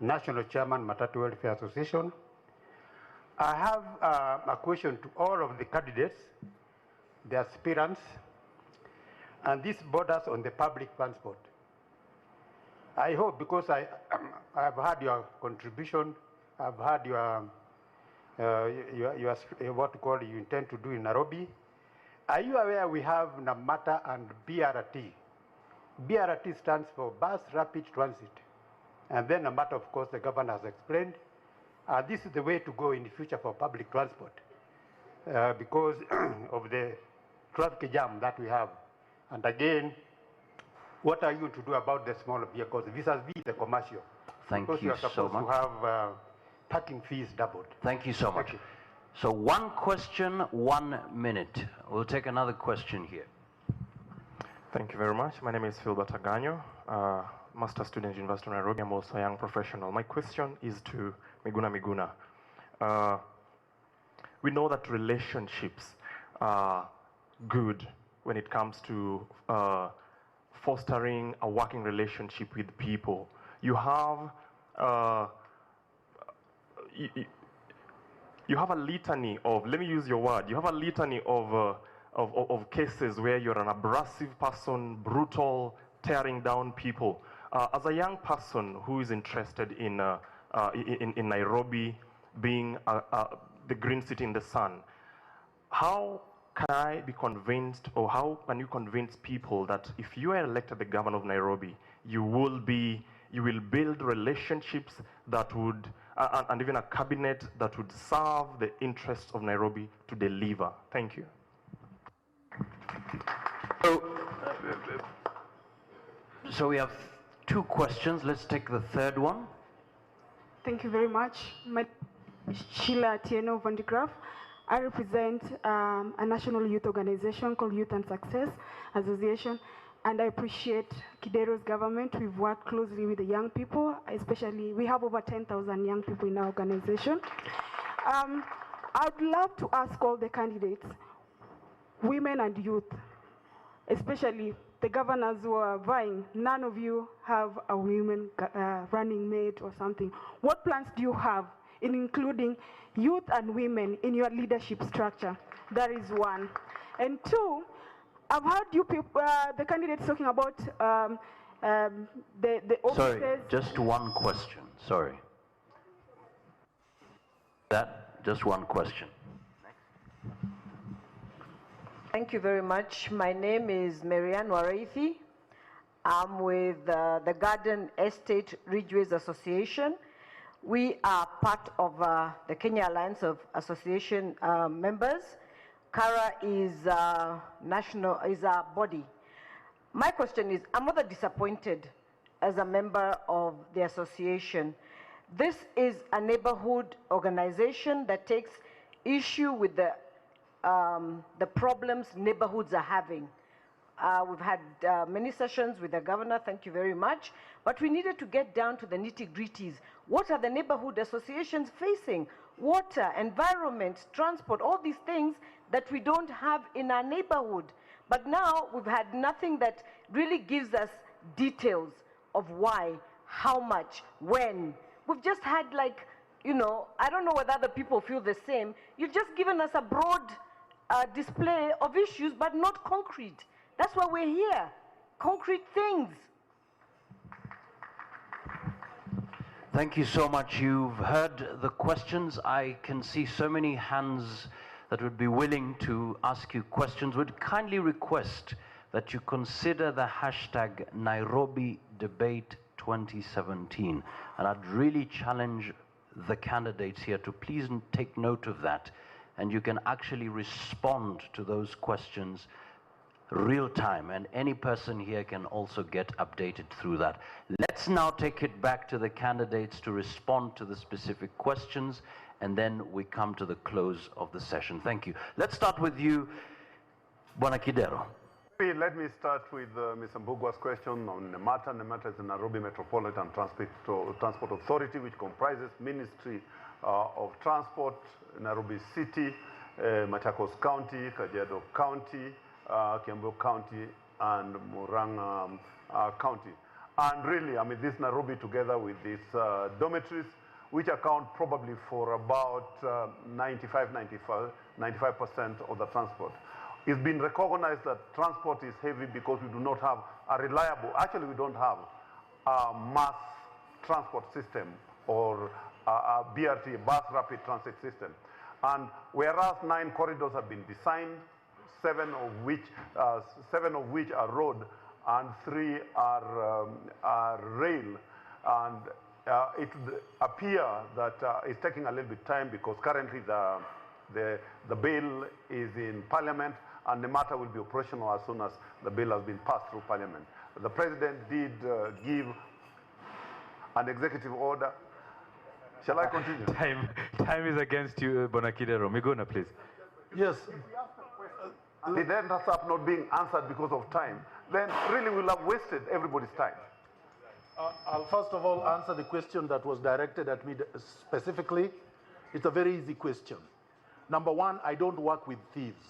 National Chairman, Matatu Welfare Association. I have a question to all of the candidates, the aspirants, and this borders on the public transport. I hope, because I have heard your contribution, I've heard your what you intend to do in Nairobi. Are you aware we have Namata and BRT? BRT stands for Bus Rapid Transit. And then Namata, of course, the governor has explained. This is the way to go in the future for public transport because of the traffic jam that we have. And again, what are you going to do about the smaller vehicles vis-a-vis the commercial? Thank because you are so supposed much. to have parking fees doubled. Thank you so much. So 1 question, 1 minute. We'll take another question here. Thank you very much. My name is Philbert Aganyo, master student, University of Nairobi. I'm also a young professional. My question is to Miguna. We know that relationships are good when it comes to fostering a working relationship with people. You have you have a litany of, let me use your word, you have a litany of cases where you're an abrasive person, brutal, tearing down people. As a young person who is interested in Nairobi being the green city in the sun, how can I be convinced, or how can you convince people that if you are elected the governor of Nairobi, you will build relationships that would, and even a cabinet that would serve the interests of Nairobi to deliver? Thank you. So we have two questions. Let's take the third one. Thank you very much. My Sheila Tieno van de Graaf. I represent a national youth organization called Youth and Success Association, and I appreciate Kidero's government. We've worked closely with the young people, especially we have over 10,000 young people in our organization. I'd love to ask all the candidates, women and youth, especially the governors who are vying, none of you have a women running mate or something. What plans do you have in including youth and women in your leadership structure? That is one. And two, I've heard you people, the candidates talking about the offices. Sorry, just one question. Sorry. Just one question. Thank you very much. My name is Marianne Waraithi. I'm with the Garden Estate Ridgeways Association. We are part of the Kenya Alliance of Association members. CARA is a body. My question is, I'm rather disappointed as a member of the association. This is a neighborhood organization that takes issue with the problems neighborhoods are having. We've had many sessions with the governor, thank you very much, but we needed to get down to the nitty-gritties. What are the neighborhood associations facing? Water, environment, transport, all these things that we don't have in our neighborhood. But now we've had nothing that really gives us details of why, how much, when. We've just had I don't know whether other people feel the same. You've just given us a broad display of issues, but not concrete. That's why we're here, concrete things. Thank you so much. You've heard the questions. I can see so many hands that would be willing to ask you questions. Would kindly request that you consider the hashtag Nairobi Debate 2017. And I'd really challenge the candidates here to please take note of that. And you can actually respond to those questions real time, and any person here can also get updated through that. Let's now take it back to the candidates to respond to the specific questions, and then we come to the close of the session. Thank you. Let's start with you, Bwana Kidero. Let me start with Mr. Mbugwa's question on NEMATA. NEMATA is the Nairobi Metropolitan Transport Authority, which comprises Ministry of Transport, Nairobi City, Machakos County, Kajiado County, Kiambu County, and Murang'a County. And really, this Nairobi together with these dormitories, which account probably for about 95% of the transport. It's been recognized that transport is heavy because we do not have a reliable, actually we don't have a mass transport system or a BRT, a bus rapid transit system. And whereas 9 corridors have been designed, 7 of which are road and 3 are rail, and it would appear that it's taking a little bit time because currently the bill is in Parliament, and the matter will be operational as soon as the bill has been passed through Parliament. The President did give an executive order. Shall I continue? Time is against you, Bwana Kidero. Miguna, please. Yes. It ends up not being answered because of time. then really we'll have wasted everybody's time. I'll first of all answer the question that was directed at me specifically. It's a very easy question. Number one, I don't work with thieves.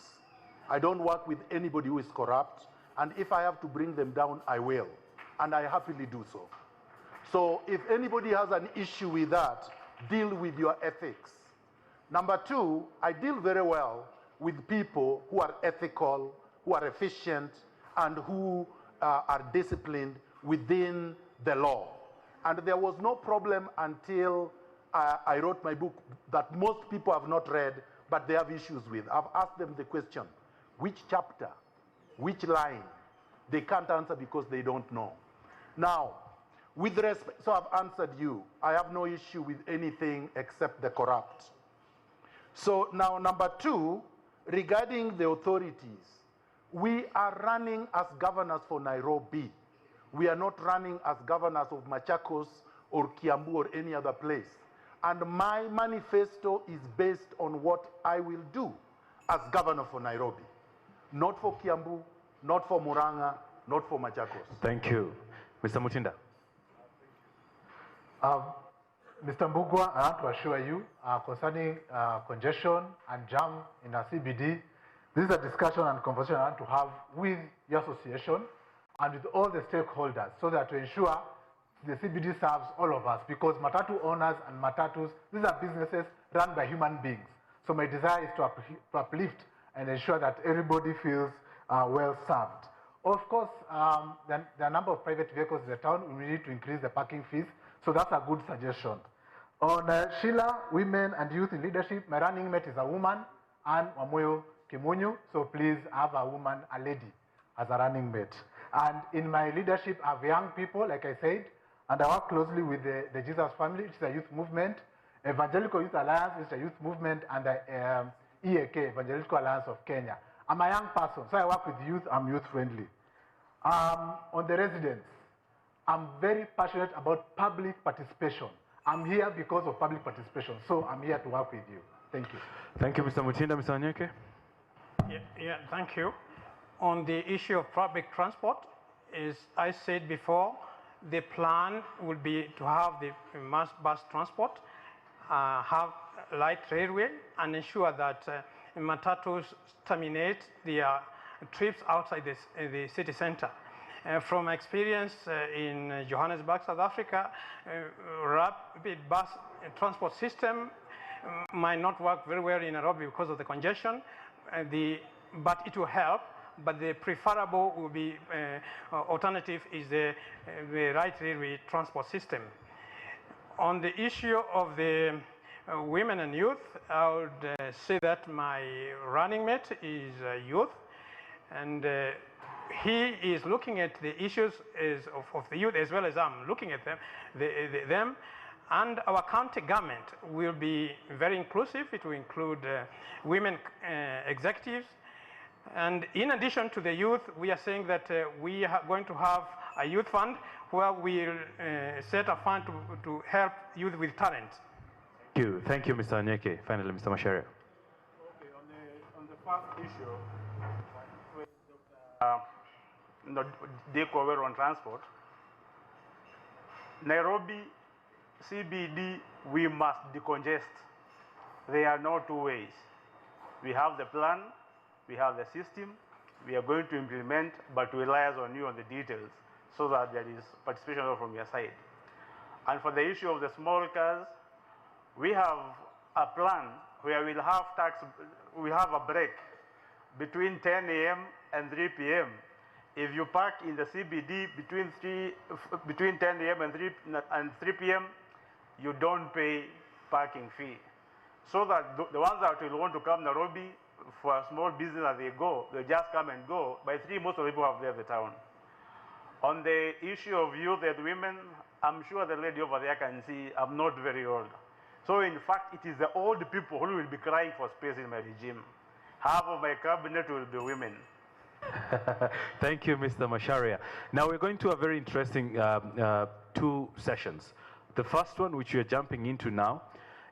I don't work with anybody who is corrupt. And if I have to bring them down, I will. And I happily do so. So if anybody has an issue with that, deal with your ethics. Number two, I deal very well with people who are ethical, who are efficient, and who are disciplined within the law. And there was no problem until I wrote my book that most people have not read, but they have issues with. I've asked them the question, which chapter, which line? They can't answer because they don't know. Now, with respect, so I've answered you. I have no issue with anything except the corrupt. So now, number two, regarding the authorities, we are running as governors for Nairobi. We are not running as governors of Machakos or Kiambu or any other place. And my manifesto is based on what I will do as governor for Nairobi. Not for Kiambu, not for Murang'a, not for Machakos. Thank you. Mr. Mutinda. Mr. Mbugua, I want to assure you concerning congestion and jam in our CBD, this is a discussion and conversation I want to have with your association and with all the stakeholders so that to ensure the CBD serves all of us, because matatu owners and matatus, these are businesses run by human beings. So my desire is to uplift and ensure that everybody feels well served. Of course, there are a number of private vehicles in the town. We need to increase the parking fees. So that's a good suggestion. On Sheila, women and youth in leadership, my running mate is a woman, Anne Wamoyo Kimunyu. So please have a woman, a lady, as a running mate. And in my leadership, I have young people, like I said, and I work closely with the Jesus Family, which is a youth movement, Evangelical Youth Alliance, which is a youth movement, and the EAK, Evangelical Alliance of Kenya. I'm a young person, so I work with youth, I'm youth friendly. On the residents, I'm very passionate about public participation. I'm here because of public participation, so I'm here to work with you. Thank you. Thank you, Mr. Mutinda. Mr. Anyeke? Yeah, thank you. On the issue of public transport, as I said before, the plan will be to have the mass bus transport, have light railway, and ensure that matatus terminate their trips outside the city center. From experience in Johannesburg, South Africa, rapid bus transport system might not work very well in Nairobi because of the congestion, but it will help. But the preferable will be alternative is the light railway transport system. On the issue of the women and youth, I would say that my running mate is youth, and he is looking at the issues of the youth as well as I'm looking at them. And our county government will be very inclusive. It will include women executives. And in addition to the youth, we are saying that we are going to have a youth fund where we'll set a fund to help youth with talent. Thank you, Mr. Anyeke. Finally, Mr. Macharia. Okay, on the first issue, Deko on transport, Nairobi CBD, we must decongest. There are no two ways. We have the plan, we have the system, we are going to implement, but we rely on you on the details so that there is participation from your side. And for the issue of the small cars, we have a plan where we'll have we have a break between 10 a.m. and 3 p.m. If you park in the CBD between 10 a.m. and 3 p.m., you don't pay parking fee. So that the ones that will want to come Nairobi for a small business as they go, they just come and go. By 3, most of the people have left the town. On the issue of youth and women, I'm sure the lady over there can see I'm not very old. So in fact, it is the old people who will be crying for space in my regime. Half of my cabinet will be women. Thank you, Mr. Macharia. Now we're going to a very interesting 2 sessions. The first one, which we are jumping into now,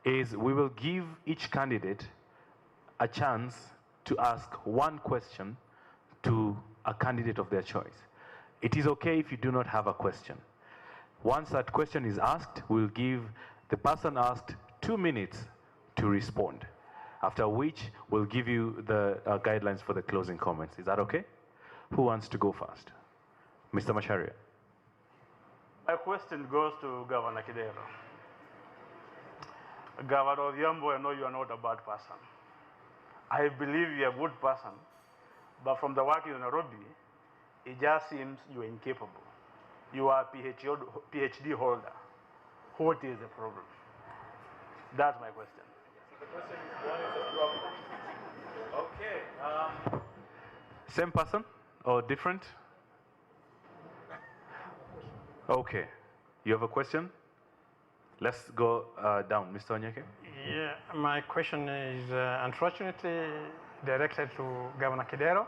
is we will give each candidate a chance to ask one question to a candidate of their choice. It is okay if you do not have a question. Once that question is asked, we'll give the person asked 2 minutes to respond, after which we'll give you the guidelines for the closing comments. Is that okay? Who wants to go first? Mr. Macharia. My question goes to Governor Kidero. Governor Odhiambo, I know you are not a bad person. I believe you're a good person, but from the work in Nairobi, it just seems you're incapable. You are a PhD holder. What is the problem? That's my question. The question is, what is the problem? Okay. Same person or different? Okay. You have a question? Let's go down. Mr. Onyeke? Yeah, my question is unfortunately directed to Governor Kidero.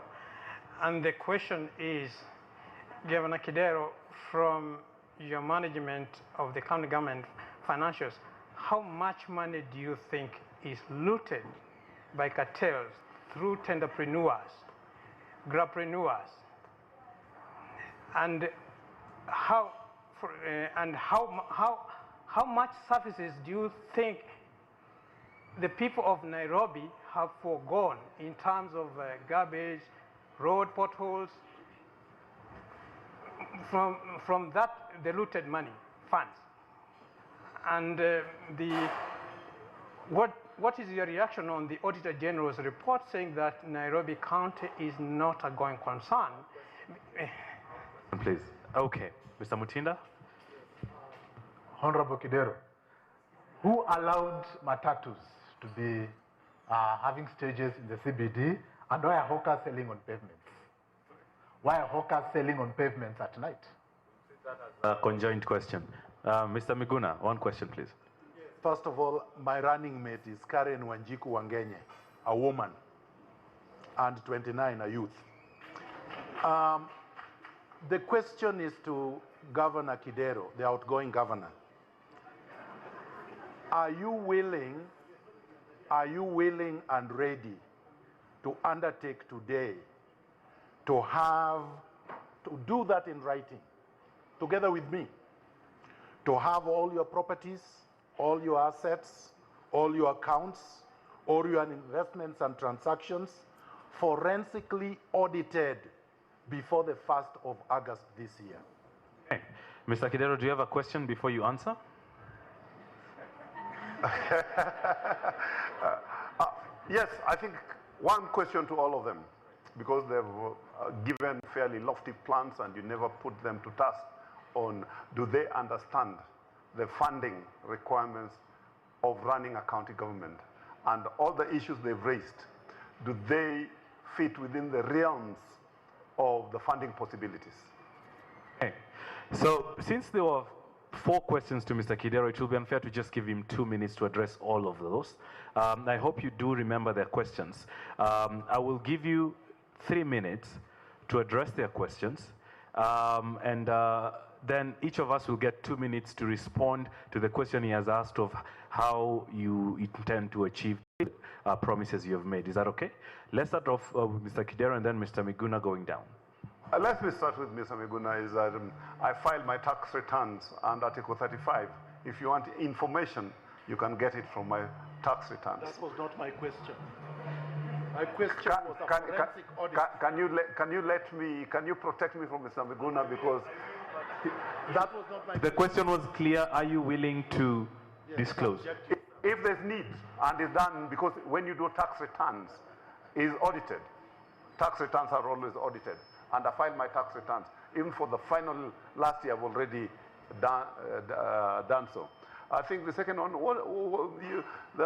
And the question is, Governor Kidero, from your management of the county government financials, how much money do you think is looted by cartels through tenderpreneurs, grabbpreneurs, and how much services do you think the people of Nairobi have foregone in terms of garbage, road potholes, from that, the looted money, funds? And what is your reaction on the Auditor General's report saying that Nairobi County is not a going concern? Please. Okay. Mr. Mutinda? Honorable Kidero, who allowed matatus to be having stages in the CBD, and why are hawkers selling on pavements? Why are hawkers selling on pavements at night? A conjoined question. Mr. Miguna, one question, please. First of all, my running mate is Karen Wanjiku Wangenye, a woman, and 29, a youth. The question is to Governor Kidero, the outgoing governor. Are you willing and ready to undertake today to do that in writing, together with me, to have all your properties, all your assets, all your accounts, all your investments and transactions forensically audited before the 1st of August this year? Okay. Mr. Kidero, do you have a question before you answer? Yes, I think one question to all of them, because they've given fairly lofty plans and you never put them to task on, do they understand the funding requirements of running a county government? And all the issues they've raised, do they fit within the realms of the funding possibilities? Okay. So since there were 4 questions to Mr. Kidero, it will be unfair to just give him 2 minutes to address all of those. I hope you do remember their questions. I will give you 3 minutes to address their questions, and then each of us will get 2 minutes to respond to the question he has asked of how you intend to achieve promises you have made. Is that okay? Let's start off with Mr. Kidero and then Mr. Miguna going down. Let me start with Mr. Miguna. Is that I filed my tax returns under Article 35. If you want information, you can get it from my tax returns. That was not my question. My question was a forensic audit. Can you protect me from Mr. Miguna, because that was not my The question was clear. Are you willing to disclose? If there's need and it's done, because when you do tax returns, is audited. Tax returns are always audited. And I filed my tax returns. Even for the final last year, I've already done so. I think the second one,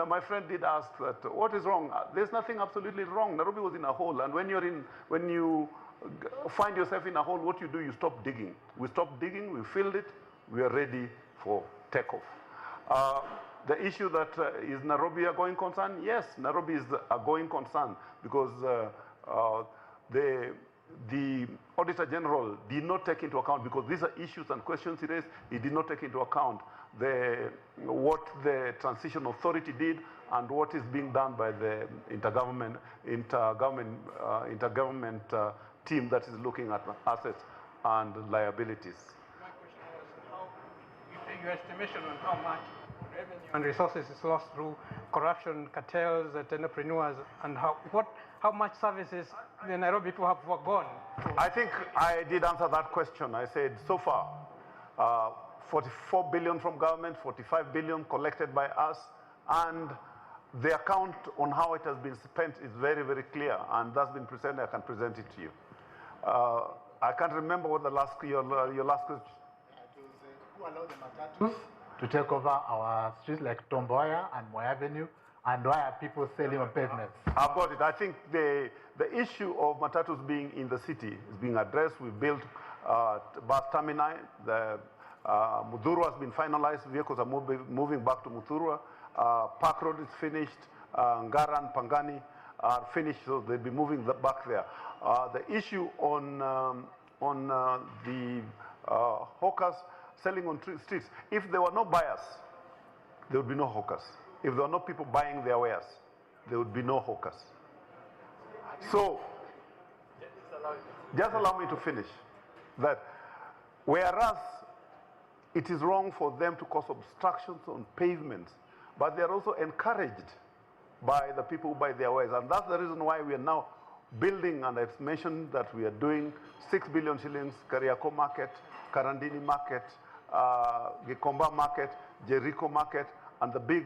my friend did ask that, what is wrong? There's nothing absolutely wrong. Nairobi was in a hole, and when you find yourself in a hole, what you do, you stop digging. We stopped digging, we filled it, we are ready for takeoff. The issue that is Nairobi a going concern? Yes, Nairobi is a going concern, because the Auditor General did not take into account, because these are issues and questions he raised, he did not take into account what the transition authority did and what is being done by the intergovernment team that is looking at assets and liabilities. My question was, your estimation on how much revenue and resources is lost through corruption, cartels, entrepreneurs, and how much services the Nairobi people have forgone? I think I did answer that question. I said so far, 44 billion from government, 45 billion collected by us, and the account on how it has been spent is very, very clear, and that's been presented. I can present it to you. I can't remember what your last question. Who allowed the Matatus to take over our streets like Tomboya and Moi Avenue, and why are people selling on pavements? I've got it. I think the issue of Matatus being in the city is being addressed. We built bus termini. The Muthurwa has been finalized. Vehicles are moving back to Muthurwa. Park Road is finished. Ngara and Pangani are finished, so they'll be moving back there. The issue on the hawkers selling on streets, if there were no buyers, there would be no hawkers. If there were no people buying their wares, there would be no hawkers. So, just allow me to finish. That whereas it is wrong for them to cause obstructions on pavements, but they are also encouraged by the people who buy their wares. And that's the reason why we are now building, and I've mentioned that we are doing 6 billion shillings, Kariako Market, Karandini Market, Gikomba Market, Jericho Market, and the big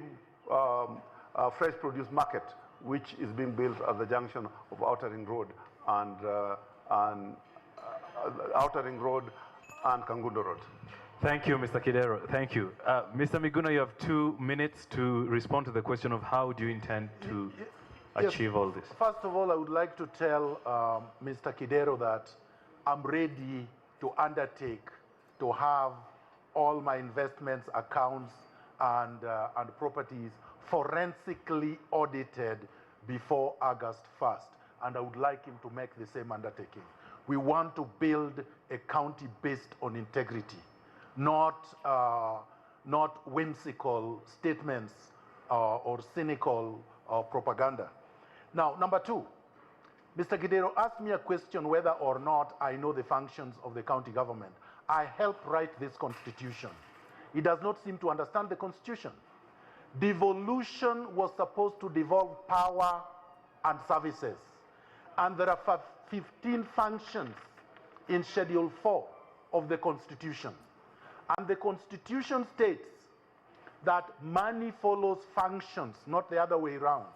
fresh produce market, which is being built at the junction of Outer Ring Road and Outer Ring Road and Kangundo Road. Thank you, Mr. Kidero. Thank you. Mr. Miguna, you have 2 minutes to respond to the question of how do you intend to achieve all this? First of all, I would like to tell Mr. Kidero that I'm ready to undertake to have all my investments, accounts, and properties forensically audited before August 1st. And I would like him to make the same undertaking. We want to build a county based on integrity, not whimsical statements or cynical propaganda. Now, number 2, Mr. Kidero asked me a question whether or not I know the functions of the county government. I helped write this constitution. He does not seem to understand the constitution. Devolution was supposed to devolve power and services. And there are 15 functions in Schedule 4 of the Constitution. And the Constitution states that money follows functions, not the other way around.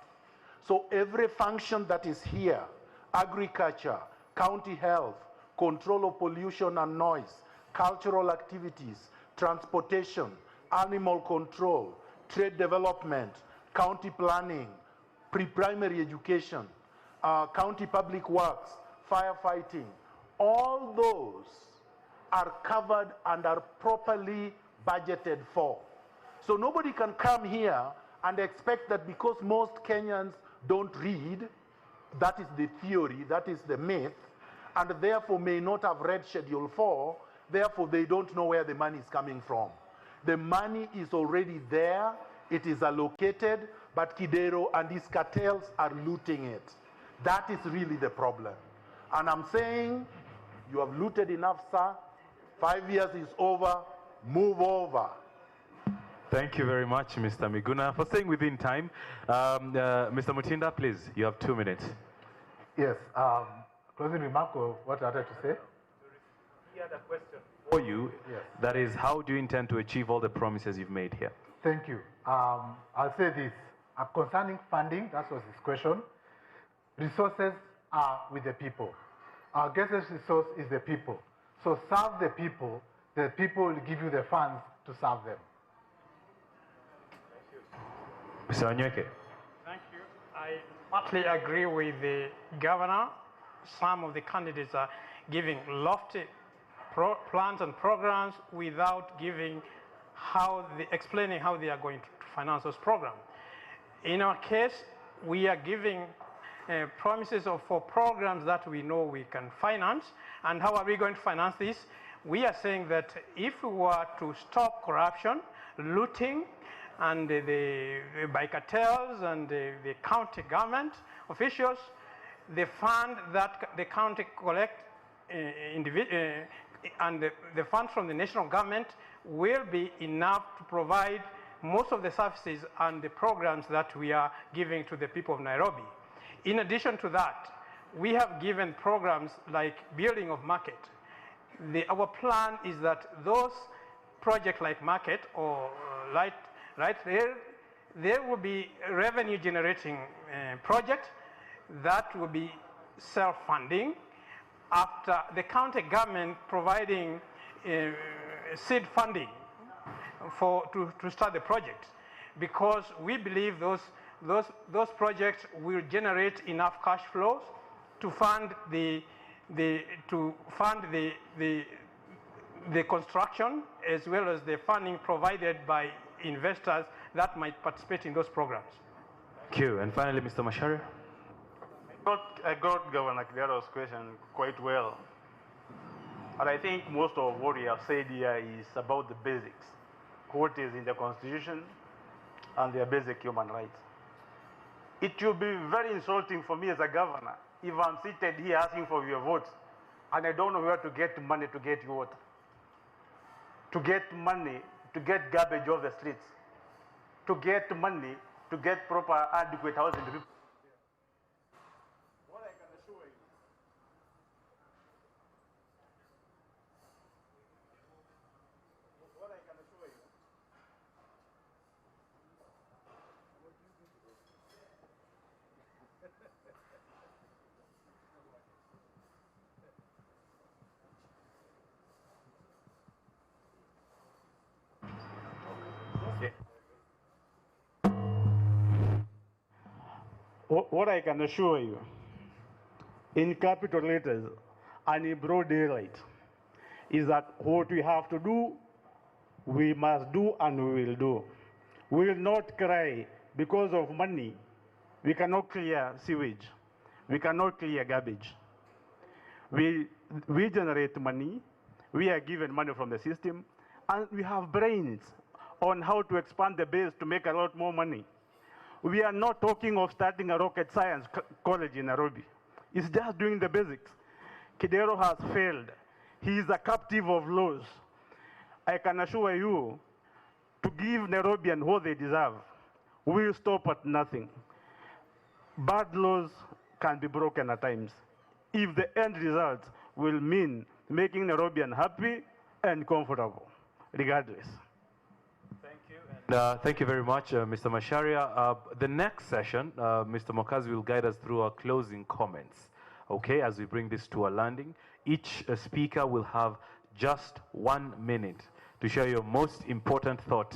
So every function that is here, agriculture, county health, control of pollution and noise, cultural activities, transportation, animal control, trade development, county planning, pre-primary education, county public works, firefighting, all those are covered and are properly budgeted for. So nobody can come here and expect that because most Kenyans don't read, that is the theory, that is the myth, and therefore may not have read Schedule 4, therefore they don't know where the money is coming from. The money is already there, it is allocated, but Kidero and his cartels are looting it. That is really the problem. And I'm saying, you have looted enough, sir. 5 years is over, move over. Thank you very much, Mr. Miguna, for staying within time. Mr. Mutinda, please, you have 2 minutes. Yes, closing remark of what I wanted to say. He had a question for you. Yes. That is, how do you intend to achieve all the promises you've made here? Thank you. I'll say this. Concerning funding, that was his question. Resources are with the people. Our greatest resource is the people. So serve the people will give you the funds to serve them. Mr. Onyeke. Thank you. I partly agree with the governor. Some of the candidates are giving lofty plans and programs without explaining how they are going to finance those programs. In our case, we are giving promises for programs that we know we can finance. And how are we going to finance this? We are saying that if we were to stop corruption, looting, and by cartels and the county government officials, the fund that the county and the funds from the national government will be enough to provide most of the services and the programs that we are giving to the people of Nairobi. In addition to that, we have given programs like building of market. Our plan is that those projects like market or light rail, there will be revenue generating project that will be self-funding after the county government providing seed funding to start the project, because we believe those projects will generate enough cash flows to fund the construction as well as the funding provided by investors that might participate in those programs. Thank you. And finally, Mr. Macharia. I got Governor Kidero's question quite well. And I think most of what we have said here is about the basics, what is in the Constitution and their basic human rights. It will be very insulting for me as a governor if I'm seated here asking for your votes and I don't know where to get money to get water, to get money to get garbage off the streets, to get money to get proper adequate housing to people. What I can assure you, what I can assure you, in capital letters and in broad daylight, is that what we have to do, we must do and we will do. We will not cry because of money. We cannot clear sewage. We cannot clear garbage. We generate money. We are given money from the system. And we have brains on how to expand the base to make a lot more money. We are not talking of starting a rocket science college in Nairobi. It's just doing the basics. Kidero has failed. He is a captive of laws. I can assure you, to give Nairobians what they deserve, we'll stop at nothing. Bad laws can be broken at times, if the end result will mean making Nairobian happy and comfortable, regardless. Thank you. And, thank you very much, Mr. Macharia. The next session, Mr. Mokazi will guide us through our closing comments. Okay, as we bring this to a landing, each speaker will have just 1 minute to share your most important thought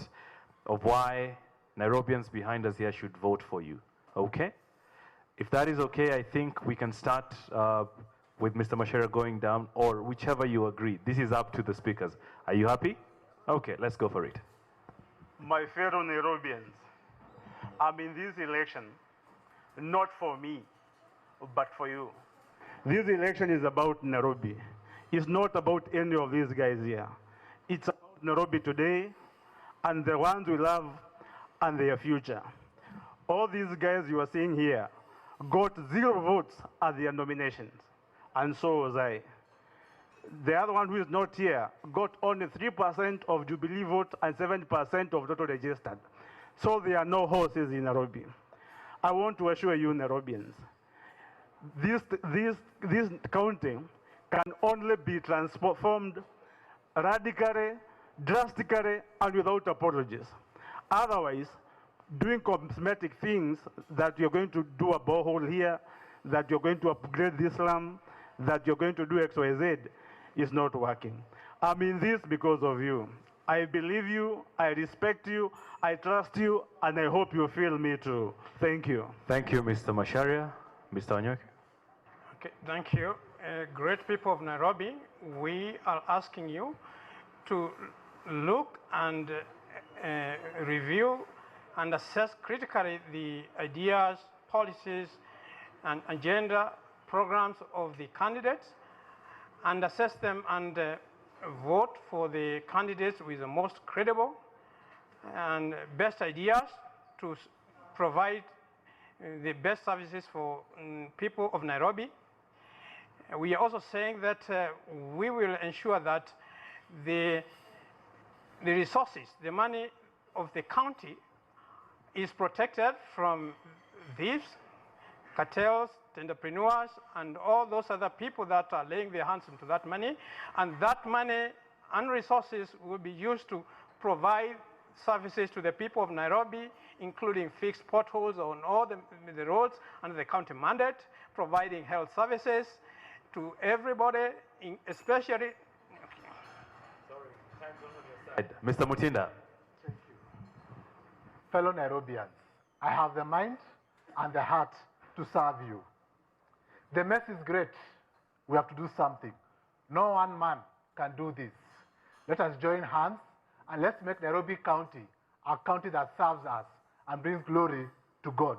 of why Nairobians behind us here should vote for you. Okay? If that is okay, I think we can start with Mr. Macharia going down, or whichever you agree. This is up to the speakers. Are you happy? Okay, let's go for it. My fellow Nairobians, I'm in this election not for me, but for you. This election is about Nairobi. It's not about any of these guys here. It's about Nairobi today and the ones we love and their future. All these guys you are seeing here got 0 votes at their nominations, and so was I. The other one who is not here got only 3% of Jubilee votes and 7% of total registered. So there are no horses in Nairobi. I want to assure you, Nairobians, this county can only be transformed radically, drastically, and without apologies. Otherwise, doing cosmetic things that you're going to do a borehole here, that you're going to upgrade this slum, that you're going to do X, Y, Z, is not working. I'm in this because of you. I believe you, I respect you, I trust you, and I hope you feel me too. Thank you. Thank you, Mr. Macharia. Mr. Onyoke. Okay, thank you. Great people of Nairobi, we are asking you to look and review and assess critically the ideas, policies, and agenda programs of the candidates, and assess them and vote for the candidates with the most credible and best ideas to provide the best services for people of Nairobi. We are also saying that we will ensure that the resources, the money of the county is protected from thieves, cartels, entrepreneurs, and all those other people that are laying their hands into that money. And that money and resources will be used to provide services to the people of Nairobi, including fixed potholes on all the roads under the county mandate, providing health services to everybody, especially. Sorry, time's on your side. Mr. Mutinda. Thank you. Fellow Nairobians, I have the mind and the heart to serve you. The mess is great. We have to do something. No one man can do this. Let us join hands and let's make Nairobi County a county that serves us and brings glory to God.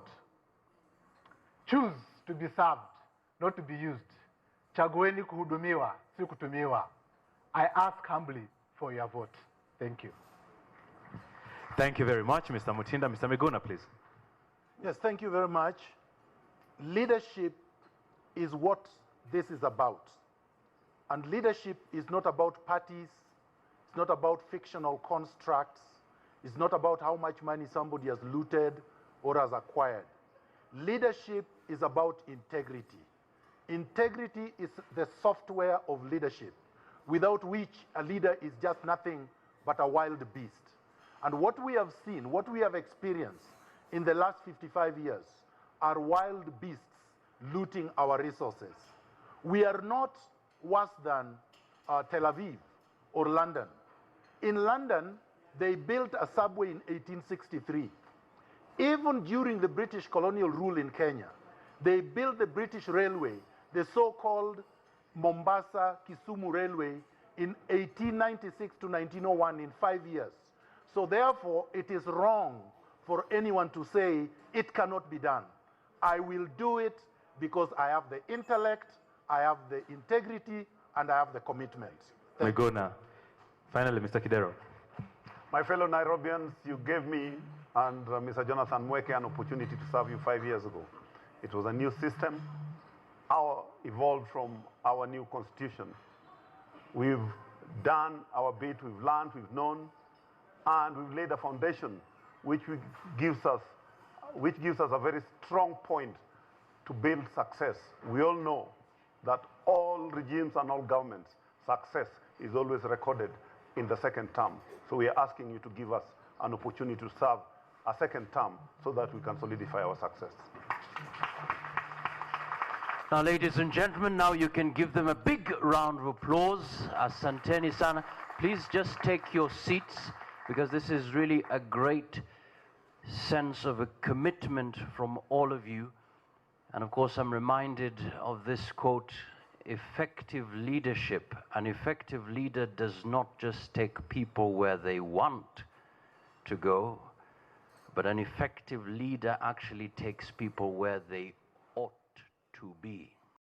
Choose to be served, not to be used. Chagueni kuhudumiwa, si kutumiwa. I ask humbly for your vote. Thank you. Thank you very much, Mr. Mutinda. Mr. Miguna, please. Yes, thank you very much. Leadership is what this is about. And leadership is not about parties, it's not about fictional constructs, it's not about how much money somebody has looted or has acquired. Leadership is about integrity. Integrity is the software of leadership, without which a leader is just nothing but a wild beast. And what we have seen, what we have experienced in the last 55 years are wild beasts looting our resources. We are not worse than Tel Aviv or London. In London, they built a subway in 1863. Even during the British colonial rule in Kenya, they built the British Railway, the so-called Mombasa-Kisumu Railway, in 1896 to 1901 in 5 years. So therefore, it is wrong for anyone to say it cannot be done. I will do it because I have the intellect, I have the integrity, and I have the commitment. Miguna. Finally, Mr. Kidero. My fellow Nairobians, you gave me and Mr. Jonathan Mweke an opportunity to serve you 5 years ago. It was a new system, evolved from our new constitution. We've done our bit, we've learned, we've known, and we've laid a foundation which gives us a very strong point to build success. We all know that all regimes and all governments, success is always recorded in the second term. So we are asking you to give us an opportunity to serve a second term so that we can solidify our success. Now, ladies and gentlemen, now you can give them a big round of applause. Asanteni sana. Please just take your seats, because this is really a great sense of a commitment from all of you. And of course, I'm reminded of this quote: effective leadership. An effective leader does not just take people where they want to go, but an effective leader actually takes people where they ought to be.